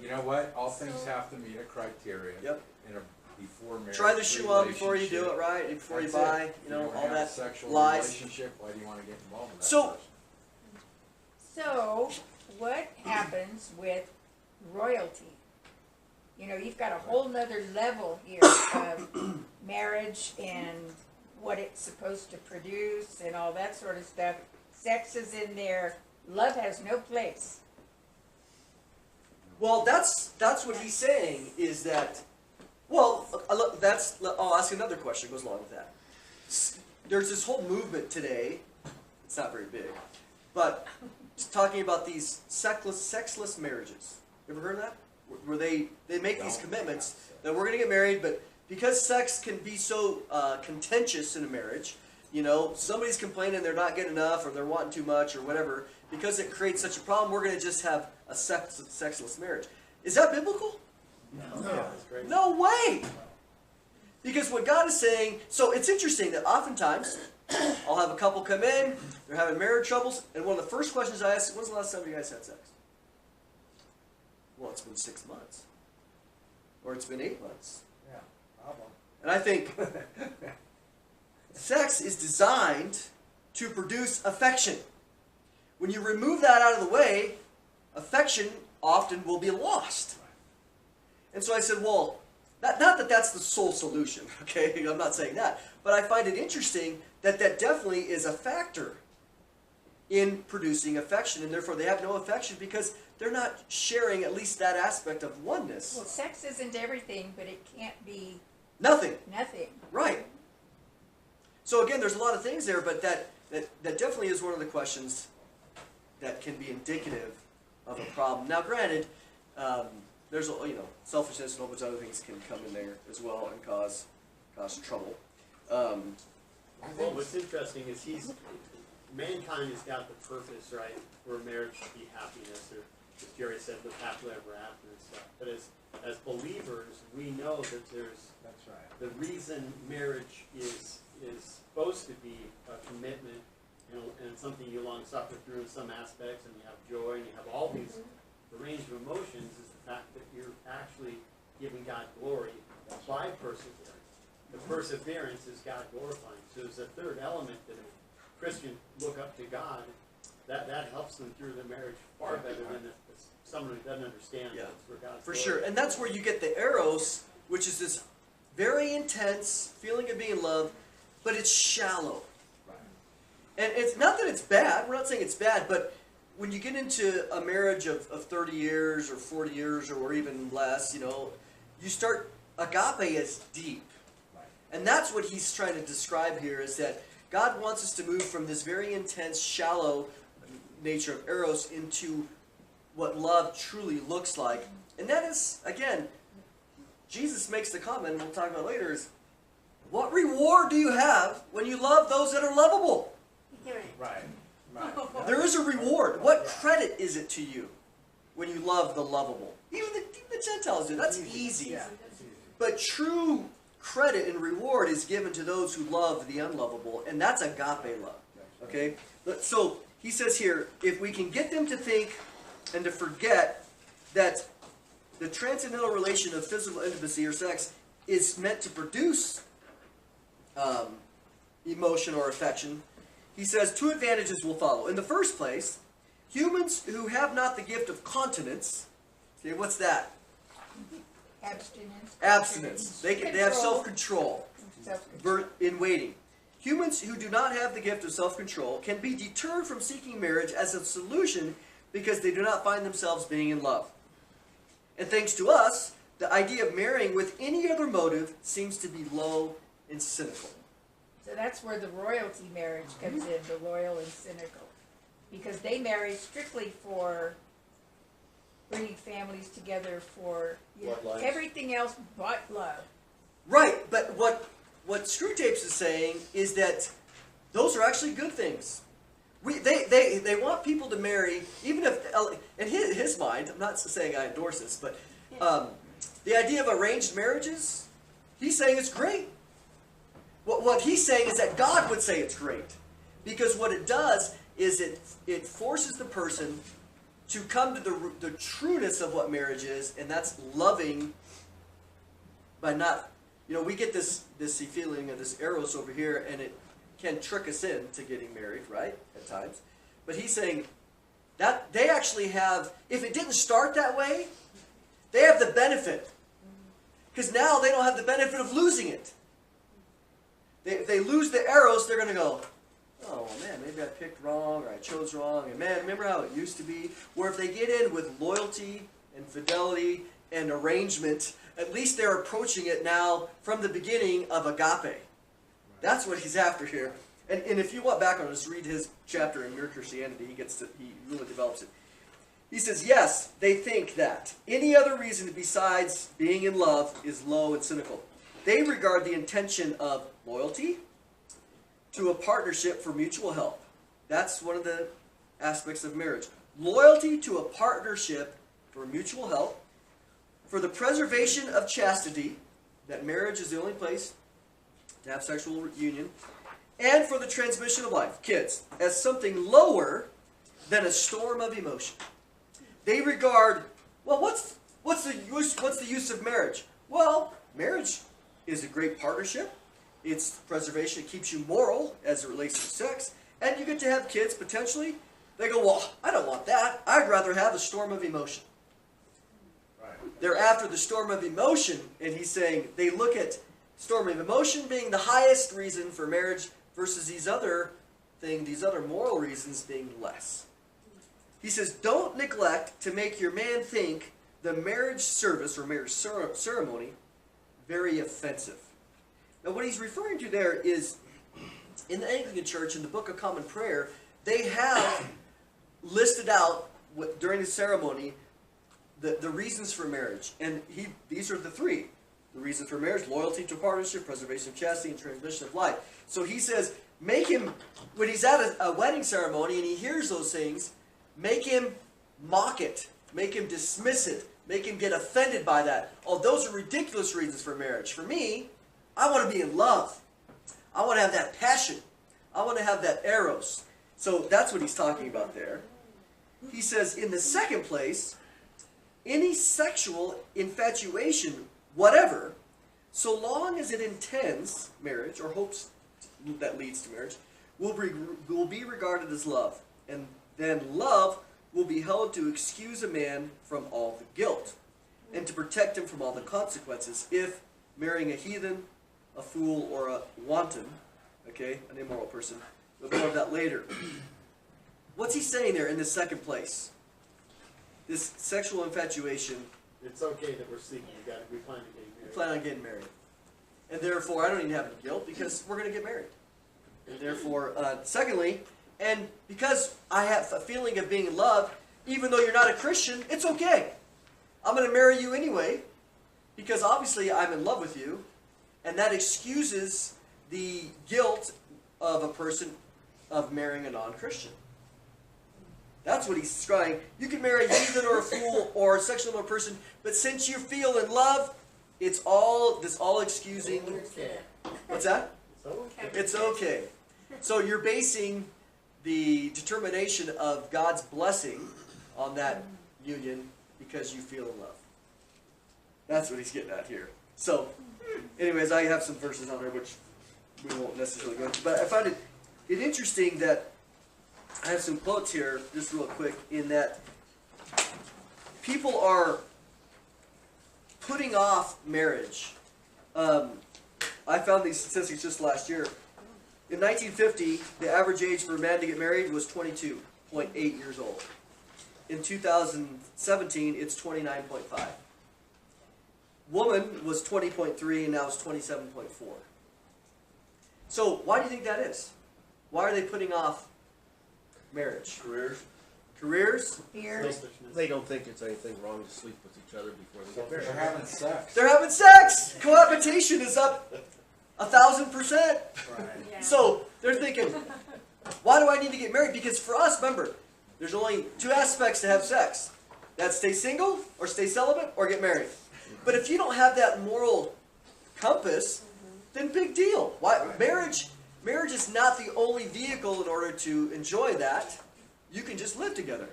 you know what, all things have to meet a criteria. Yep. In a before marriage. Try the shoe on before you do it, right? Before you buy, all that Sexual lies. relationship, why do you want to get involved with that So- person? So, what happens with royalty? You've got a whole nother level here of marriage and what it's supposed to produce and all that sort of stuff. Sex is in there. Love has no place. Well, that's what he's saying is that. Well, I'll ask another question that goes along with that. There's this whole movement today. It's not very big, but it's talking about these sexless marriages. You ever heard of that? Where they make these commitments that we're going to get married, but because sex can be so contentious in a marriage, somebody's complaining they're not getting enough or they're wanting too much or whatever, because it creates such a problem, we're going to just have a sexless marriage. Is that biblical? No, that's great. No way! Because what God is saying, so it's interesting that oftentimes I'll have a couple come in, they're having marriage troubles, and one of the first questions I ask, when's the last time you guys had sex? Well, it's been 6 months. Or it's been 8 months. Yeah, problem. And I think sex is designed to produce affection. When you remove that out of the way, affection often will be lost. And so I said, well, not that that's the sole solution, okay? I'm not saying that. But I find it interesting that that definitely is a factor in producing affection. And therefore they have no affection because they're not sharing at least that aspect of oneness. Well, sex isn't everything, but it can't be Nothing. nothing. Right. So again, there's a lot of things there, but that definitely is one of the questions that can be indicative of a problem. Now, granted, there's selfishness and a whole bunch of other things can come in there as well and cause trouble. Well, what's interesting is mankind has got the purpose, right, for marriage to be happiness, or as Jerry said, live happily ever after and stuff. But as believers, we know that That's right. the reason marriage is supposed to be a commitment, and something you long suffer through in some aspects, and you have joy, and you have all these range of emotions, is the fact that you're actually giving God glory by perseverance. The perseverance is God glorifying. So there's a third element that if a Christian look up to God, that helps them through the marriage far better than if someone who doesn't understand Yeah, it's for God's For glory. sure. And that's where you get the eros, which is this very intense feeling of being loved, but it's shallow. And it's not that it's bad. We're not saying it's bad, but when you get into a marriage of 30 years or 40 years or even less, you start, agape is deep. And that's what he's trying to describe here, is that God wants us to move from this very intense, shallow nature of eros into what love truly looks like. And that is, again, Jesus makes the comment, and we'll talk about later, is what reward do you have when you love those that are lovable? Right. There is a reward. What credit is it to you when you love the lovable? Even the Gentiles do. That's easy. Yeah. But true credit and reward is given to those who love the unlovable, and that's agape love. Okay? So he says here, if we can get them to think and to forget that the transcendental relation of physical intimacy or sex is meant to produce emotion or affection, he says 2 advantages will follow. In the first place, humans who have not the gift of continence, okay, what's that? Abstinence. Abstinence. They have Control. self-control in waiting. Humans who do not have the gift of self-control can be deterred from seeking marriage as a solution because they do not find themselves being in love. And thanks to us, the idea of marrying with any other motive seems to be low and cynical. So that's where the royalty marriage comes in, the loyal and cynical. Because they marry strictly for bringing families together for Bloodlines. everything else but love. Right, but what Screwtapes is saying is that those are actually good things. They want people to marry, even if, in his mind, I'm not saying I endorse this, but the idea of arranged marriages, he's saying it's great. What he's saying is that God would say it's great. Because what it does is it forces the person to come to the trueness of what marriage is, and that's loving by not, we get this feeling of this eros over here, and it can trick us into getting married, right, at times. But he's saying that they actually have, if it didn't start that way, they have the benefit. Because now they don't have the benefit of losing it. If they lose the eros, they're going to go, oh man, maybe I picked wrong, or I chose wrong, and man, remember how it used to be? Where if they get in with loyalty and fidelity and arrangement, at least they're approaching it now from the beginning of agape. That's what he's after here. And if you want background, just read his chapter in Mere Christianity. He really develops it. He says, yes, they think that any other reason besides being in love is low and cynical. They regard the intention of loyalty to a partnership for mutual help. That's one of the aspects of marriage. Loyalty to a partnership for mutual help, for the preservation of chastity, that marriage is the only place to have sexual union, and for the transmission of life, kids, as something lower than a storm of emotion. They regard, well, what's the use of marriage? Well, marriage is a great partnership. It's preservation. It keeps you moral as it relates to sex, and you get to have kids potentially. They go, well, I don't want that. I'd rather have a storm of emotion. They're after the storm of emotion, and he's saying they look at storm of emotion being the highest reason for marriage versus these other moral reasons being less. He says, don't neglect to make your man think the marriage service or marriage ceremony very offensive. Now what he's referring to there is, in the Anglican Church, in the Book of Common Prayer, they have listed out during the ceremony the reasons for marriage. And these are the three. The reasons for marriage: loyalty to partnership, preservation of chastity, and transmission of life. So he says, make him, when he's at a wedding ceremony and he hears those things, make him mock it. Make him dismiss it. Make him get offended by that. Oh, those are ridiculous reasons for marriage. For me, I want to be in love. I want to have that passion. I want to have that eros. So that's what he's talking about there. He says, in the second place, any sexual infatuation, whatever, so long as it intends marriage or hopes that leads to marriage, will be regarded as love. And then love will be held to excuse a man from all the guilt and to protect him from all the consequences if marrying a heathen, a fool, or a wanton, okay, an immoral person. We'll more of that later. What's he saying there in the second place? This sexual infatuation. It's okay that we're seeking. We plan on getting married. We plan on getting married. And therefore, I don't even have any guilt because we're going to get married. And therefore, secondly, and because I have a feeling of being loved, even though you're not a Christian, it's okay. I'm going to marry you anyway because obviously I'm in love with you. And that excuses the guilt of a person of marrying a non-Christian. That's what he's describing. You can marry a heathen or a fool or a sexual immoral person, but since you feel in love, it's all excusing. What's that? It's okay. So you're basing the determination of God's blessing on that union because you feel in love. That's what he's getting at here. So, anyways, I have some verses on there which we won't necessarily go into, but I find it interesting that I have some quotes here, just real quick, in that people are putting off marriage. I found these statistics just last year. In 1950, the average age for a man to get married was 22.8 years old. In 2017, it's 29.5. Woman was 20.3 and now it's 27.4. So why do you think that is? Why are they putting off marriage? Careers? Fear. Selfishness. They don't think it's anything wrong to sleep with each other before they get married. They're having sex. They're having sex! Cohabitation is up 1,000%. Yeah. So they're thinking, why do I need to get married? Because for us, remember, there's only two aspects to have sex. That's stay single, or stay celibate, or get married. But if you don't have that moral compass, then big deal. Why? Marriage is not the only vehicle in order to enjoy that. You can just live together.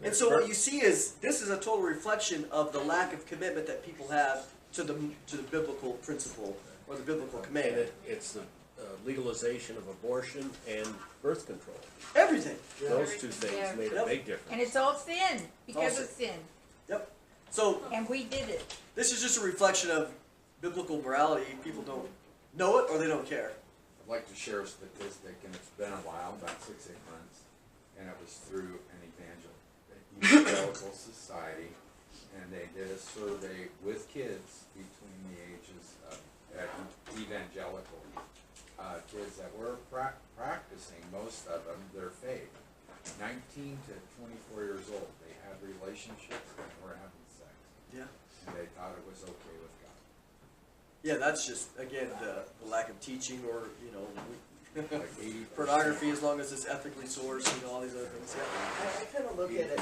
And so what you see is, this is a total reflection of the lack of commitment that people have to the biblical principle or the biblical And command. it's the legalization of abortion and birth control. Everything. Those two things Yeah. made a Yep. big difference. And it's all sin, because All of sin. Yep. So And we did it. this is just a reflection of biblical morality. People don't know it or they don't care. I'd like to share a statistic, and it's been a while, about 6-8 months, and it was through an evangelical society, and they did a survey with kids between the ages of evangelical kids that were practicing, most of them, their faith. 19 to 24 years old, they had relationships and were having sex, Yeah. and they thought it was okay with God. Yeah, that's just, again, the lack of teaching or, Like 80%. pornography as long as it's ethically sourced and all these other things. Yeah. I kind of look at it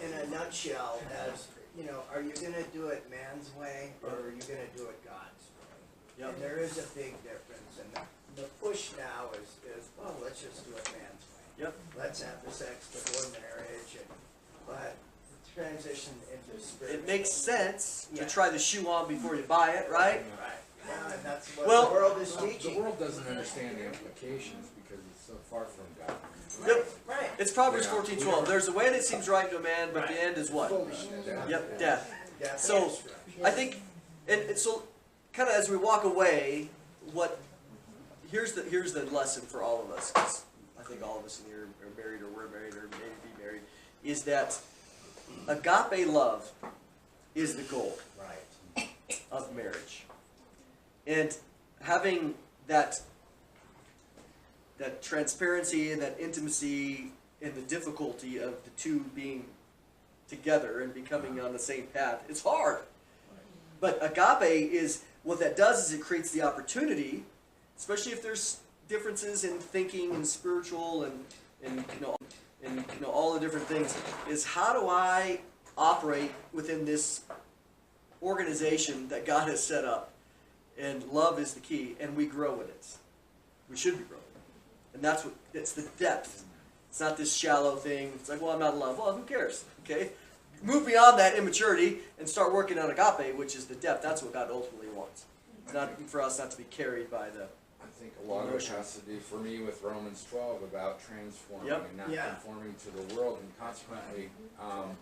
in a nutshell as you know, are you gonna do it man's way, or are you gonna do it God's way? Yep. And there is a big difference, and the push now is, well, let's just do it man's way. Yep. Let's have the sex before marriage, but transition into spirit. It makes sense Yeah. to try the shoe on before you buy it, right? Right, yeah, and that's what Well- the world is The teaching. world doesn't understand the implications because it's so far from God. Yep. Right. It's Proverbs Yeah. 14:12. There's a way that seems right to a man, but the end is what? Foolishness. Yep, death. Death So, and destruction. I think, and so, kind of as we walk away, here's the lesson for all of us. 'Cause I think all of us in here are married, or we're married, or maybe be married. Is that agape love is the goal Right. of marriage, and having that transparency and that intimacy and the difficulty of the two being together and becoming on the same path. It's hard. But agape is, what that does is it creates the opportunity, especially if there's differences in thinking and spiritual and all the different things, is how do I operate within this organization that God has set up? And love is the key, and we grow in it. We should be growing. And it's the depth. It's not this shallow thing. It's like, well, I'm not in love. Well, who cares? Okay? Move beyond that immaturity and start working on agape, which is the depth. That's what God ultimately wants. It's not for us not to be carried by the... I think a lot of it has to do for me with Romans 12 about transforming Yep. and not Yeah. conforming to the world, and consequently, and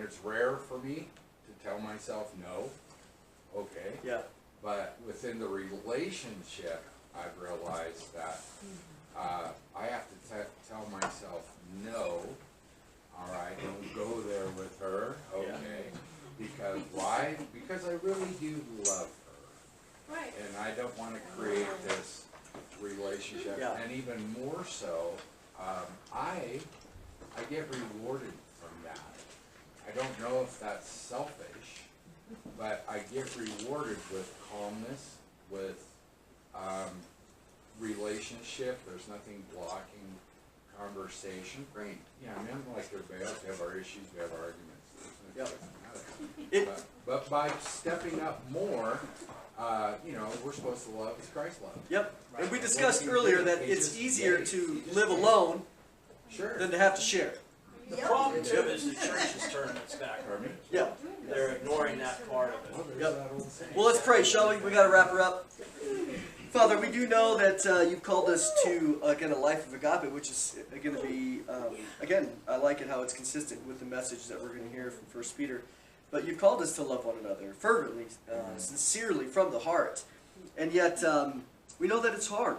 it's rare for me to tell myself no, okay, Yeah. but within the relationship, I've realized that I have to tell myself no. All right, don't go there with her, okay? Because why? Because I really do love her. Right. And I don't want to create this relationship, Yeah. and even more so, I get rewarded from that. I don't know if that's selfish, but I get rewarded with calmness, with relationship. There's nothing blocking conversation. Great, yeah, men like their bad. We have our issues, we have our arguments. Yep. It, but by stepping up more, we're supposed to love as Christ loved. Yep. And we discussed earlier that it's easier to live alone Sure. than to have to share. The problem too is the church has turned its back on it. Yeah. They're ignoring that part of it. Yep. Well, let's pray, shall we? We got to wrap her up. Father, we do know that you've called us to, again, a life of agape, which is going to be, again, I like it how it's consistent with the message that we're going to hear from 1 Peter. But you've called us to love one another fervently, sincerely, from the heart. And yet, we know that it's hard.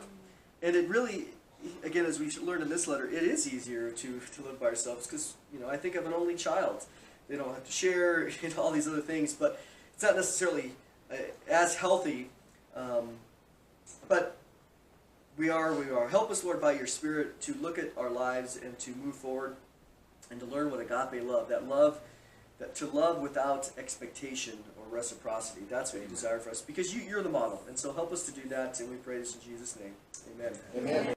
And it really, again, as we learned in this letter, it is easier to live by ourselves because, I think of an only child. They don't have to share all these other things, but it's not necessarily as healthy. But we are. Help us, Lord, by your Spirit to look at our lives and to move forward and to learn what agape love, that to love without expectation or reciprocity. That's what you desire for us because you're the model. And so help us to do that, and we pray this in Jesus' name. Amen. Amen.